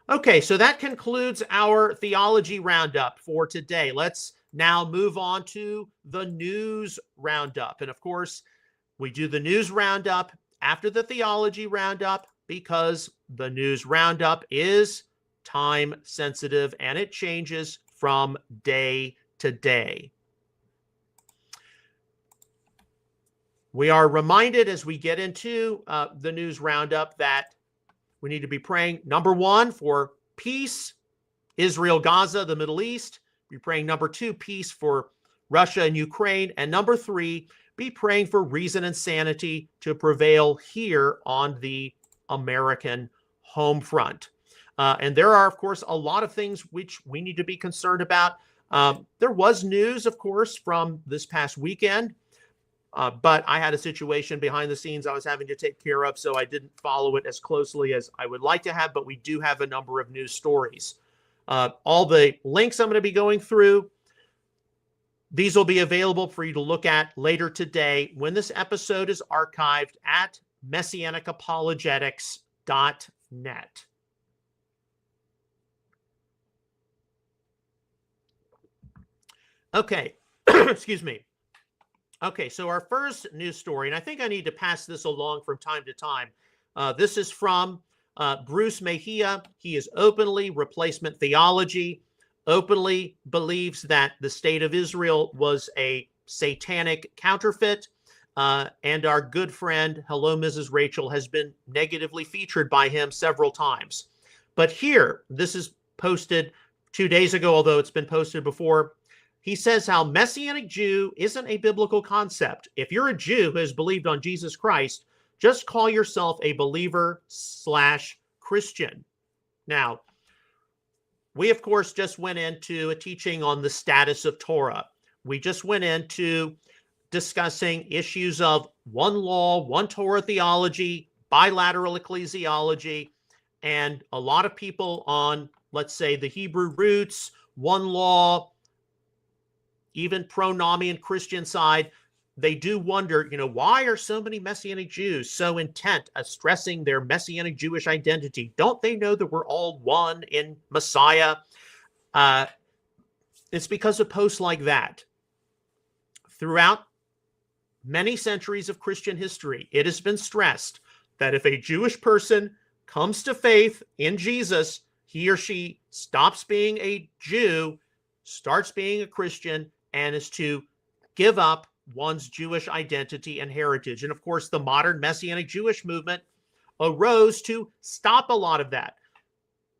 Okay, so that concludes our theology roundup for today. Let's now move on to the news roundup. And of course, we do the news roundup after the theology roundup. because the news roundup is time sensitive and it changes from day to day. We are reminded as we get into the news roundup that we need to be praying, number one, for peace, Israel, Gaza, the Middle East. Be praying, number two, peace for Russia and Ukraine. And number three, be praying for reason and sanity to prevail here on the American home front. And there are, of course, a lot of things which we need to be concerned about. There was news, of course, from this past weekend. But I had a situation behind the scenes I was having to take care of, so I didn't follow it as closely as I would like to have, but we do have a number of news stories. All the links I'm going to be going through, these will be available for you to look at later today when this episode is archived at MessianicApologetics.net. Okay, excuse me. Okay, so our first news story, and I think I need to pass this along from time to time. This is from Bruce Mejia. He is openly replacement theology, openly believes that the state of Israel was a satanic counterfeit, and our good friend, Hello Mrs. Rachel, has been negatively featured by him several times. But here, this is posted 2 days ago, although it's been posted before. He says how Messianic Jew isn't a biblical concept. If you're a Jew who has believed on Jesus Christ, just call yourself a believer/Christian. Now, we, of course, just went into a teaching on the status of Torah. We just went into discussing issues of one law, one Torah theology, bilateral ecclesiology, and a lot of people on, let's say, the Hebrew roots, one law, even pro-Namian Christian side, they do wonder, why are so many Messianic Jews so intent on stressing their Messianic Jewish identity? Don't they know that we're all one in Messiah? It's because of posts like that. Throughout many centuries of Christian history, it has been stressed that if a Jewish person comes to faith in Jesus, he or she stops being a Jew, starts being a Christian, and is to give up one's Jewish identity and heritage. And of course, the modern Messianic Jewish movement arose to stop a lot of that.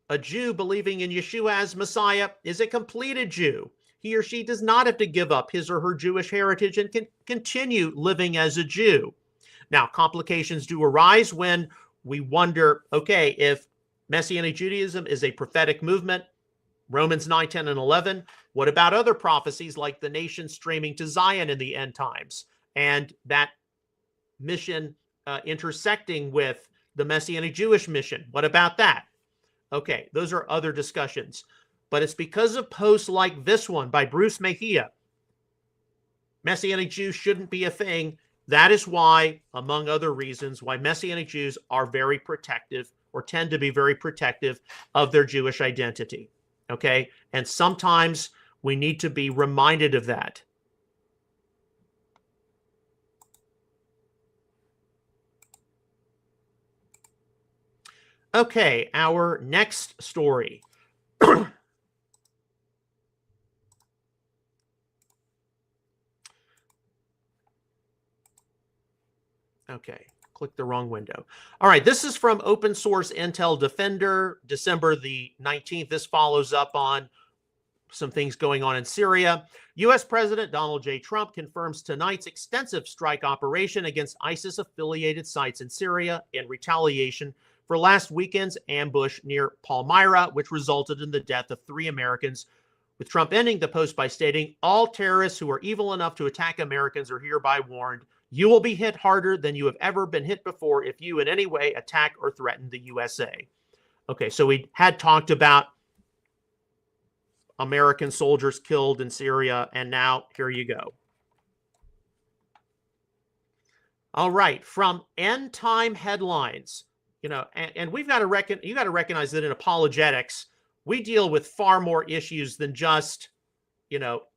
A Jew believing in Yeshua as Messiah is a completed Jew. He or she does not have to give up his or her Jewish heritage and can continue living as a Jew. Now, complications do arise when we wonder, okay, if Messianic Judaism is a prophetic movement, Romans 9, 10, and 11. What about other prophecies like the nation streaming to Zion in the end times and that mission intersecting with the Messianic Jewish mission? What about that? Okay, those are other discussions. But it's because of posts like this one by Bruce Mejia. Messianic Jews shouldn't be a thing. That is why, among other reasons, why Messianic Jews are very protective or tend to be very protective of their Jewish identity. Okay, and sometimes we need to be reminded of that. Okay, our next story. Okay, click the wrong window. All right, this is from Open Source Intel Defender, December the 19th. This follows up on some things going on in Syria. U.S. President Donald J. Trump confirms tonight's extensive strike operation against ISIS-affiliated sites in Syria in retaliation for last weekend's ambush near Palmyra, which resulted in the death of 3 Americans, with Trump ending the post by stating, "All terrorists who are evil enough to attack Americans are hereby warned. You will be hit harder than you have ever been hit before if you in any way attack or threaten the USA." Okay, so we had talked about American soldiers killed in Syria, and now here you go. All right, from End Time Headlines, and we've got to recognize that in apologetics, we deal with far more issues than just,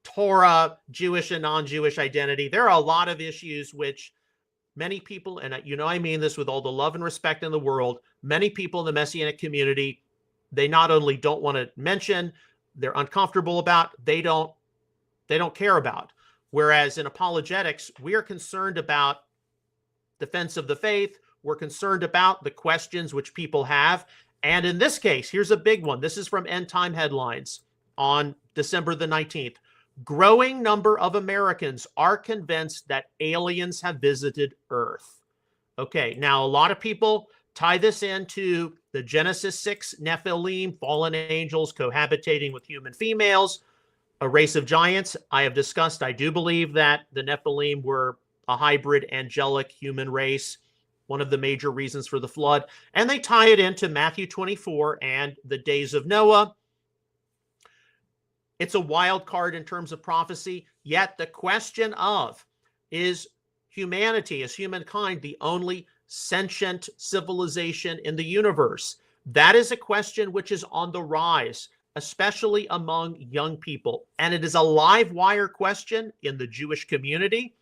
Torah, Jewish and non-Jewish identity. There are a lot of issues which many people, and I mean this with all the love and respect in the world, many people in the Messianic community, they not only don't want to mention, they're uncomfortable about, they don't care about. Whereas in apologetics, we are concerned about defense of the faith. We're concerned about the questions which people have. And in this case, here's a big one. This is from End Time Headlines on December the 19th. Growing number of Americans are convinced that aliens have visited Earth. Okay, now a lot of people tie this into the Genesis 6 Nephilim, fallen angels cohabitating with human females, a race of giants. I have discussed, I do believe that the Nephilim were a hybrid angelic human race, one of the major reasons for the flood. And they tie it into Matthew 24 and the days of Noah. It's a wild card in terms of prophecy, yet the question of, is humanity, is humankind the only sentient civilization in the universe? That is a question which is on the rise, especially among young people. And it is a live wire question in the Jewish community.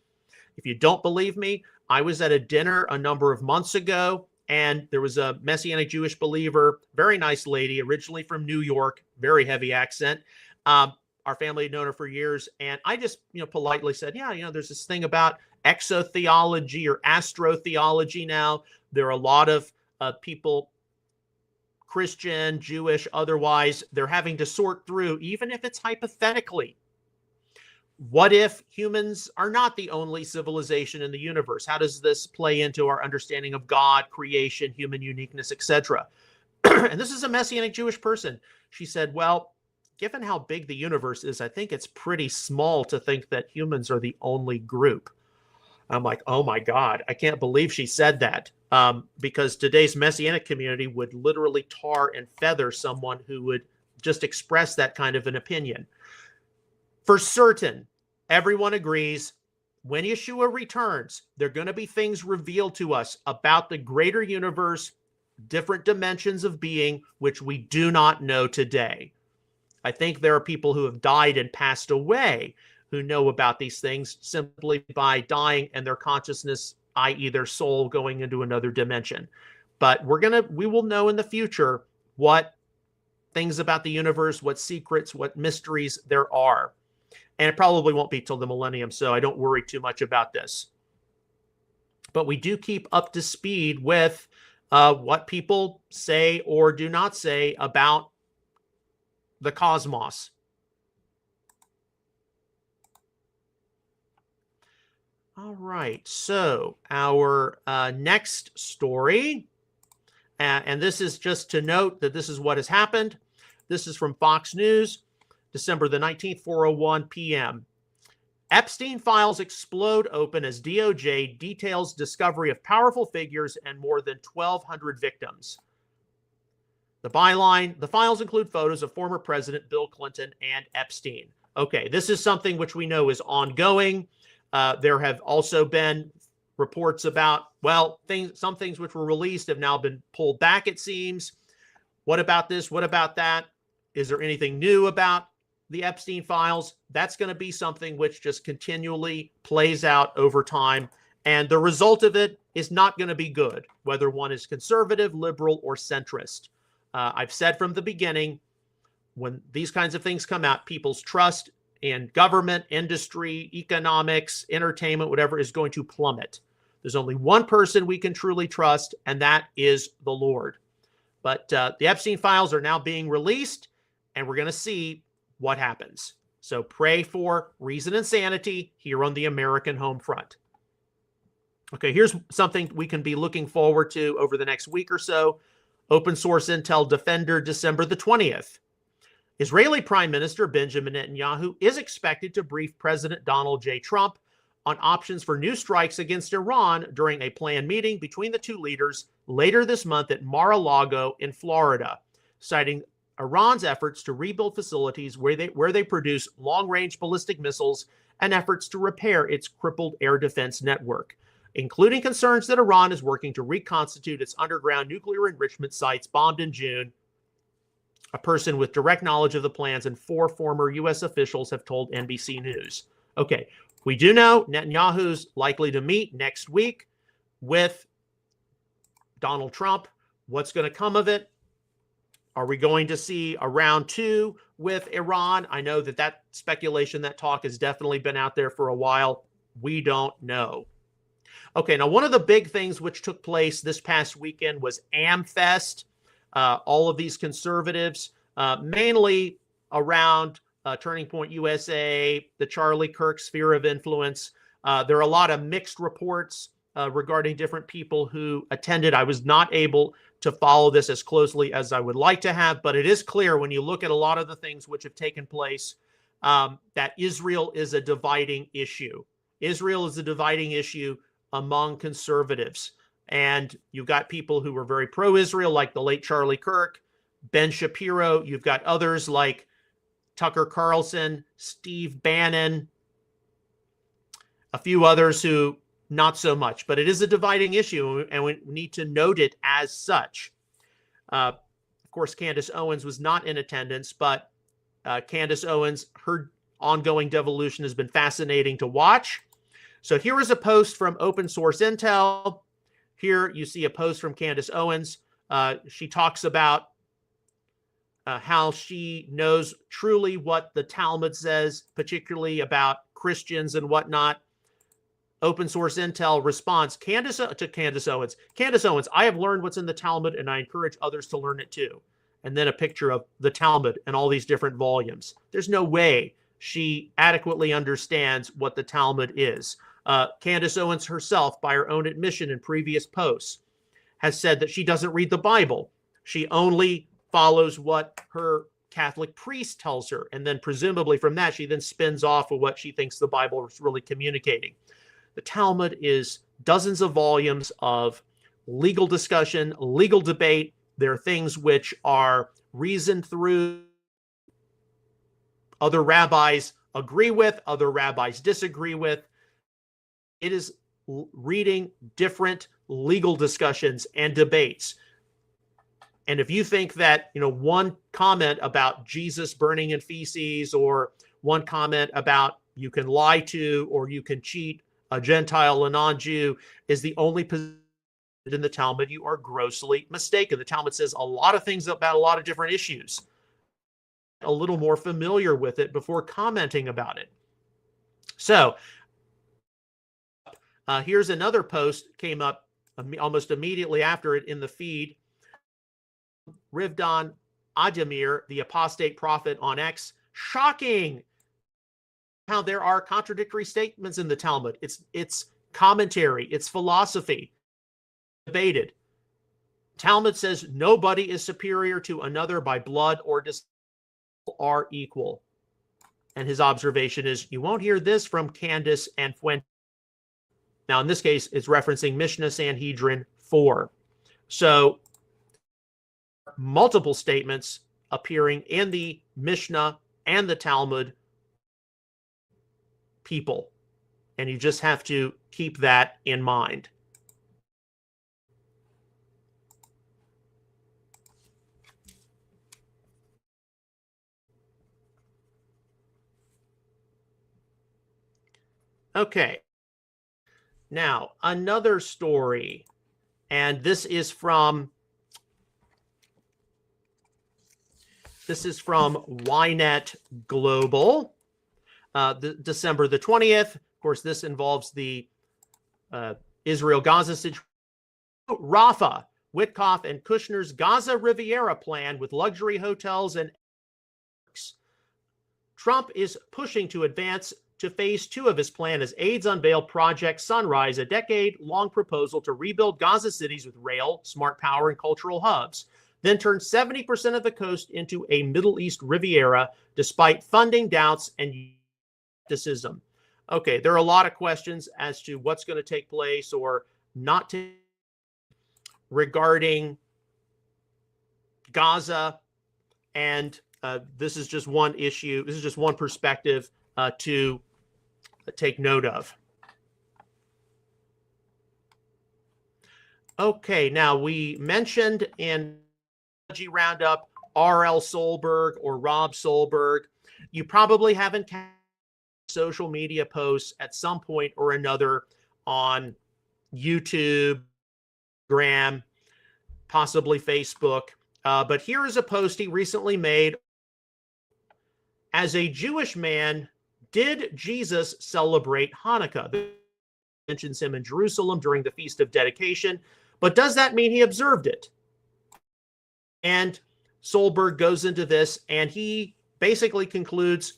If you don't believe me, I was at a dinner a number of months ago, and there was a Messianic Jewish believer, very nice lady, originally from New York, very heavy accent. Our family had known her for years. And I just, politely said, yeah, there's this thing about exotheology or astrotheology now. There are a lot of people, Christian, Jewish, otherwise, they're having to sort through, even if it's hypothetically. What if humans are not the only civilization in the universe? How does this play into our understanding of God, creation, human uniqueness, etc.? And this is a Messianic Jewish person. She said, well, given how big the universe is, I think it's pretty small to think that humans are the only group. I'm like, oh my God, I can't believe she said that. Because today's Messianic community would literally tar and feather someone who would just express that kind of an opinion. For certain, everyone agrees when Yeshua returns, there are going to be things revealed to us about the greater universe, different dimensions of being, which we do not know today. I think there are people who have died and passed away who know about these things simply by dying and their consciousness, i.e. their soul, going into another dimension. But we will know in the future what things about the universe, what secrets, what mysteries there are. And it probably won't be till the millennium, so I don't worry too much about this. But we do keep up to speed with what people say or do not say about the cosmos. All right, so our next story, and this is just to note that this is what has happened. This is from Fox News, December the 19th, 4:01 p.m. Epstein files explode open as DOJ details discovery of powerful figures and more than 1,200 victims. The byline, the files include photos of former President Bill Clinton and Epstein. Okay, this is something which we know is ongoing. There have also been reports about, some things which were released have now been pulled back, it seems. What about this? What about that? Is there anything new about the Epstein files? That's going to be something which just continually plays out over time. And the result of it is not going to be good, whether one is conservative, liberal, or centrist. I've said from the beginning, when these kinds of things come out, people's trust in government, industry, economics, entertainment, whatever, is going to plummet. There's only one person we can truly trust, and that is the Lord. But the Epstein files are now being released, and we're going to see what happens. So pray for reason and sanity here on the American home front. Okay, here's something we can be looking forward to over the next week or so. Open source intel defender, December the 20th. Israeli Prime Minister Benjamin Netanyahu is expected to brief President Donald J. Trump on options for new strikes against Iran during a planned meeting between the two leaders later this month at Mar-a-Lago in Florida, citing Iran's efforts to rebuild facilities where they produce long-range ballistic missiles and efforts to repair its crippled air defense network, including concerns that Iran is working to reconstitute its underground nuclear enrichment sites bombed in June. A person with direct knowledge of the plans and 4 former U.S. officials have told NBC News. Okay, we do know Netanyahu's likely to meet next week with Donald Trump. What's going to come of it? Are we going to see a round two with Iran? I know that speculation, that talk has definitely been out there for a while. We don't know. Okay, now one of the big things which took place this past weekend was AmFest. All of these conservatives, mainly around Turning Point USA, the Charlie Kirk sphere of influence. There are a lot of mixed reports regarding different people who attended. I was not able to follow this as closely as I would like to have, but it is clear when you look at a lot of the things which have taken place that Israel is a dividing issue. Israel is a dividing issue among conservatives. And you've got people who were very pro-Israel, like the late Charlie Kirk, Ben Shapiro. You've got others like Tucker Carlson, Steve Bannon, a few others who not so much. But it is a dividing issue, and we need to note it as such. Of course, Candace Owens was not in attendance, but Candace Owens, her ongoing devolution has been fascinating to watch. So here is a post from Open Source Intel. Here you see a post from Candace Owens. She talks about how she knows truly what the Talmud says, particularly about Christians and whatnot. Open Source Intel responds to Candace Owens. Candace Owens, I have learned what's in the Talmud, and I encourage others to learn it too. And then a picture of the Talmud and all these different volumes. There's no way she adequately understands what the Talmud is. Candace Owens herself, by her own admission in previous posts, has said that she doesn't read the Bible. She only follows what her Catholic priest tells her. And then presumably from that, she then spins off of what she thinks the Bible is really communicating. The Talmud is dozens of volumes of legal discussion, legal debate. There are things which are reasoned through. Other rabbis agree with, other rabbis disagree with. It is reading different legal discussions and debates. And if you think that, one comment about Jesus burning in feces, or one comment about you can lie to or you can cheat a Gentile, a non-Jew, is the only position in the Talmud, you are grossly mistaken. The Talmud says a lot of things about a lot of different issues. A little more familiar with it before commenting about it. So here's another post, came up almost immediately after it in the feed. Rivdan Adamir, the apostate prophet on X, shocking how there are contradictory statements in the Talmud. It's commentary, it's philosophy, debated. Talmud says nobody is superior to another by blood or descent, are equal. And his observation is, you won't hear this from Candace and Fuentes. Now, in this case, it's referencing Mishnah Sanhedrin 4. So, multiple statements appearing in the Mishnah and the Talmud people. And you just have to keep that in mind. Okay. Now, another story, and this is from Ynet Global, December the 20th. Of course, this involves the Israel-Gaza situation. Rafa, Witkoff, and Kushner's Gaza Riviera plan with luxury hotels and Trump is pushing to advance to phase 2 of his plan as aides unveil Project Sunrise, a decade-long proposal to rebuild Gaza cities with rail, smart power, and cultural hubs, then turn 70% of the coast into a Middle East Riviera, despite funding doubts and skepticism. Okay, there are a lot of questions as to what's going to take place or not regarding Gaza, and this is just one issue. This is just one perspective to take note of. Okay, now we mentioned in Roundup R.L. Solberg or Rob Solberg. You probably haven't social media posts at some point or another on YouTube, Gram, possibly Facebook. But here is a post he recently made. As a Jewish man, did Jesus celebrate Hanukkah? Mentions him in Jerusalem during the Feast of Dedication, but does that mean he observed it? And Solberg goes into this, and he basically concludes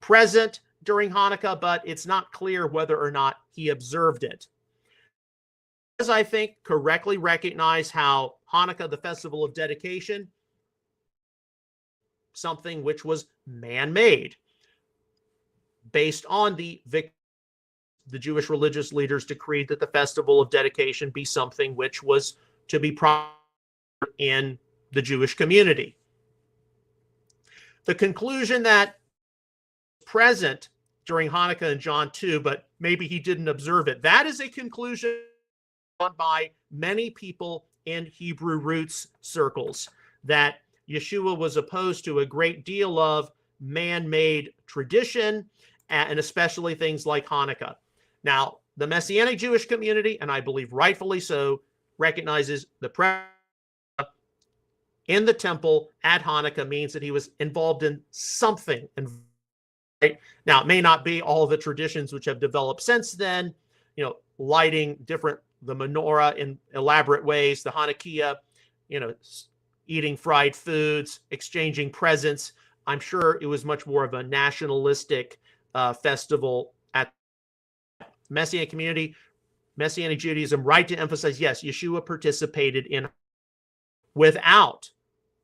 present during Hanukkah, but it's not clear whether or not he observed it. As I think correctly recognize how Hanukkah, the festival of dedication, something which was man-made based on the Jewish religious leaders decreed that the festival of dedication be something which was to be in the Jewish community. The conclusion that present during Hanukkah in John 2, but maybe he didn't observe it, that is a conclusion by many people in Hebrew roots circles, that Yeshua was opposed to a great deal of man-made tradition, and especially things like Hanukkah. Now, the Messianic Jewish community, and I believe rightfully so, recognizes the presence in the temple at Hanukkah means that he was involved in something. Right? Now, it may not be all the traditions which have developed since then, lighting the menorah in elaborate ways, the Hanukkah, eating fried foods, exchanging presents. I'm sure it was much more of a nationalistic festival at Messianic community, Messianic Judaism, right to emphasize, yes, Yeshua participated in. Without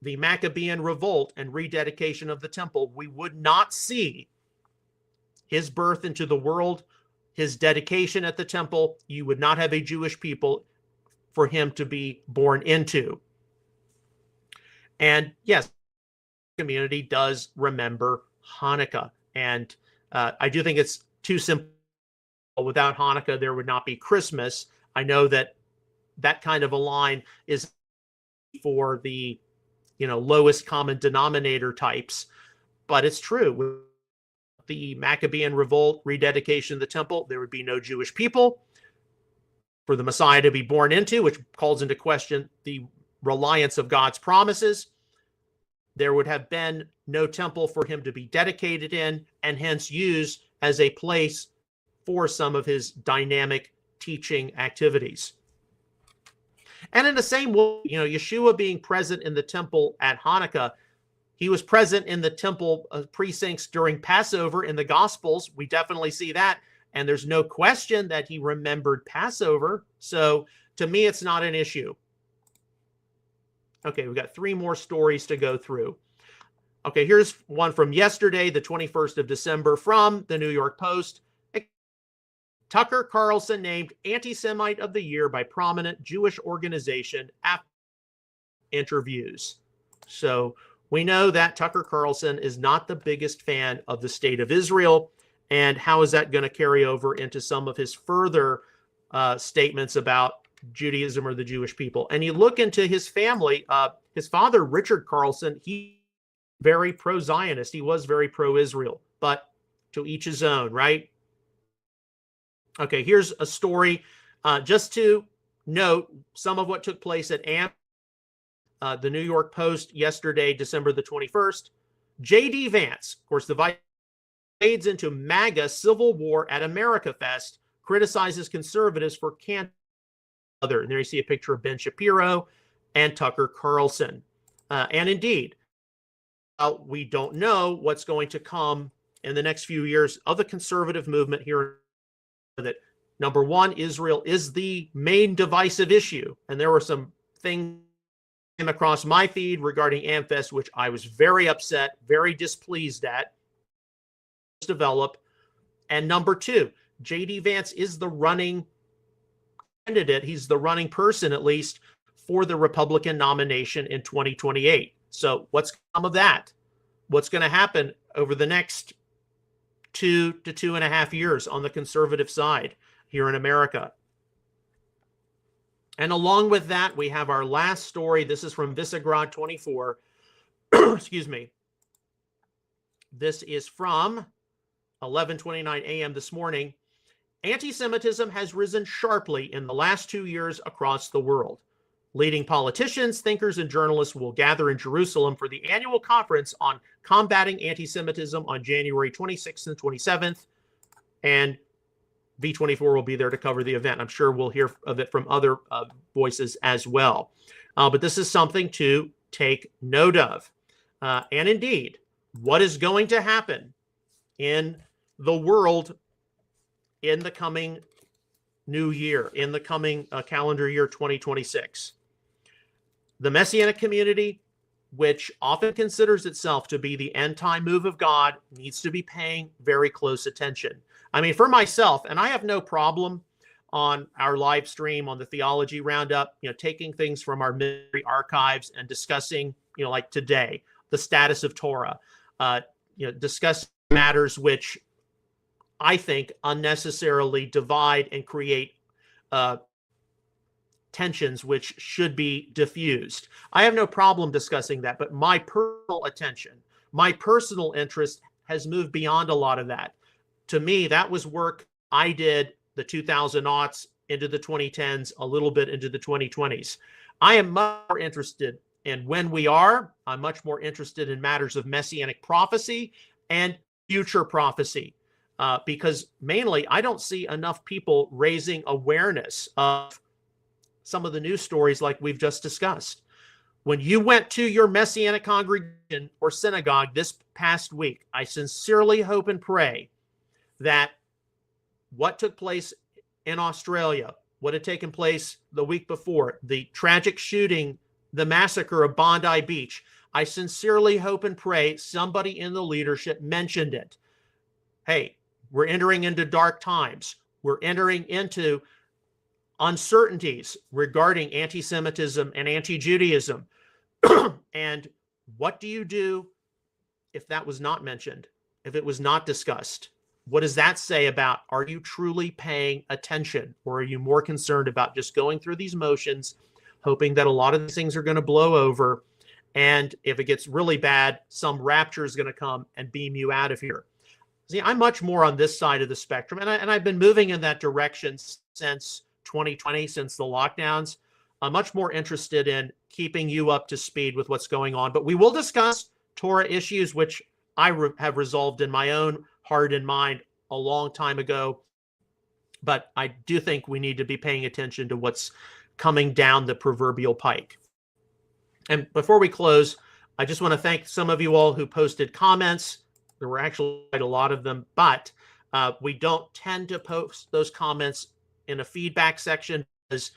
the Maccabean revolt and rededication of the temple, we would not see his birth into the world, his dedication at the temple. You would not have a Jewish people for him to be born into. And yes, the community does remember Hanukkah. And I do think it's too simple. Without Hanukkah, there would not be Christmas. I know that kind of a line is for the lowest common denominator types, but it's true. With the Maccabean revolt, rededication of the temple, there would be no Jewish people for the Messiah to be born into, which calls into question the reliance of God's promises. There would have been no temple for him to be dedicated in, and hence used as a place for some of his dynamic teaching activities. And in the same way, Yeshua being present in the temple at Hanukkah, he was present in the temple precincts during Passover in the Gospels. We definitely see that. And there's no question that he remembered Passover. So to me, it's not an issue. Okay, we've got 3 more stories to go through. Okay, here's one from yesterday, the 21st of December, from the New York Post. Tucker Carlson named Anti-Semite of the Year by prominent Jewish organization after interviews. So we know that Tucker Carlson is not the biggest fan of the state of Israel. And how is that going to carry over into some of his further statements about Judaism or the Jewish people? And you look into his family, his father, Richard Carlson, he very pro-Zionist. He was very pro-Israel, but to each his own, right? Okay, here's a story just to note some of what took place at the New York Post yesterday, December the 21st. J.D. Vance, of course, the vice fades into MAGA Civil War at America Fest, criticizes conservatives for canceling other. And there you see a picture of Ben Shapiro and Tucker Carlson. And indeed, we don't know what's going to come in the next few years of the conservative movement here. That number one, Israel is the main divisive issue. And there were some things came across my feed regarding AmFest, which I was very upset, very displeased at. Develop. And number two, J.D. Vance is the running candidate. He's the running person, at least, for the Republican nomination in 2028. So what's come of that? What's going to happen over the next 2 to 2.5 years on the conservative side here in America? And along with that, we have our last story. This is from Visegrad 24. Excuse me. This is from 11:29 a.m. this morning. Anti-Semitism has risen sharply in the last 2 years across the world. Leading politicians, thinkers, and journalists will gather in Jerusalem for the annual conference on combating anti-Semitism on January 26th and 27th, and V24 will be there to cover the event. I'm sure we'll hear of it from other voices as well. But this is something to take note of. And indeed, what is going to happen in the world in the coming new year, in the coming calendar year 2026? The Messianic community, which often considers itself to be the end-time move of God, needs to be paying very close attention. I mean, for myself, and I have no problem on our live stream on the Theology Roundup, taking things from our ministry archives and discussing, like today, the status of Torah, discuss matters which I think unnecessarily divide and create tensions which should be diffused. I have no problem discussing that, but my personal attention, my personal interest has moved beyond a lot of that. To me, that was work I did the 2000s into the 2010s, a little bit into the 2020s. I am much more interested in I'm much more interested in matters of Messianic prophecy and future prophecy, because mainly I don't see enough people raising awareness of some of the news stories like we've just discussed. When you went to your Messianic congregation or synagogue this past week, I sincerely hope and pray that what took place in Australia, what had taken place the week before, the tragic shooting, the massacre of Bondi Beach, I sincerely hope and pray somebody in the leadership mentioned it. Hey, we're entering into dark times. We're entering into uncertainties regarding anti-Semitism and anti-Judaism. And what do you do if that was not mentioned, if it was not discussed? What does that say about, are you truly paying attention, or are you more concerned about just going through these motions, hoping that a lot of these things are going to blow over, and if it gets really bad, some rapture is going to come and beam you out of here? See, I'm much more on this side of the spectrum, and I've been moving in that direction since 2020, since the lockdowns. I'm much more interested in keeping you up to speed with what's going on. But we will discuss Torah issues, which I have resolved in my own heart and mind a long time ago. But I do think we need to be paying attention to what's coming down the proverbial pike. And before we close, I just want to thank some of you all who posted comments. There were actually quite a lot of them, but we don't tend to post those comments in a feedback section because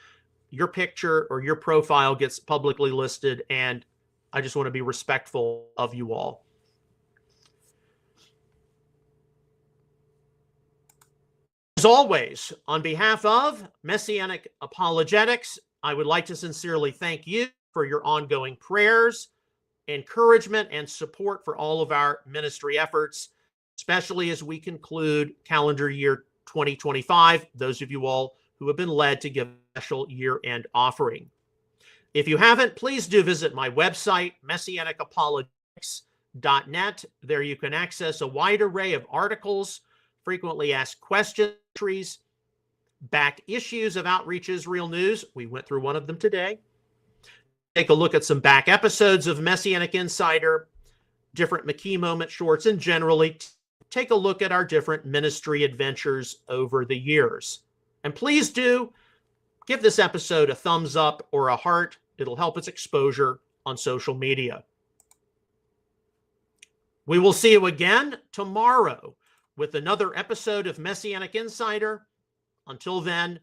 your picture or your profile gets publicly listed, and I just want to be respectful of you all. As always, on behalf of Messianic Apologetics, I would like to sincerely thank you for your ongoing prayers, encouragement, and support for all of our ministry efforts, especially as we conclude calendar year 2025, those of you all who have been led to give a special year-end offering. If you haven't, please do visit my website, messianicapologetics.net. There you can access a wide array of articles, frequently asked questions, back issues of Outreach Israel News. We went through one of them today. Take a look at some back episodes of Messianic Insider, different McKee moment shorts, and generally take a look at our different ministry adventures over the years. And please do give this episode a thumbs up or a heart. It'll help its exposure on social media. We will see you again tomorrow with another episode of Messianic Insider. Until then,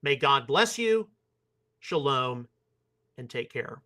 may God bless you, shalom, and take care.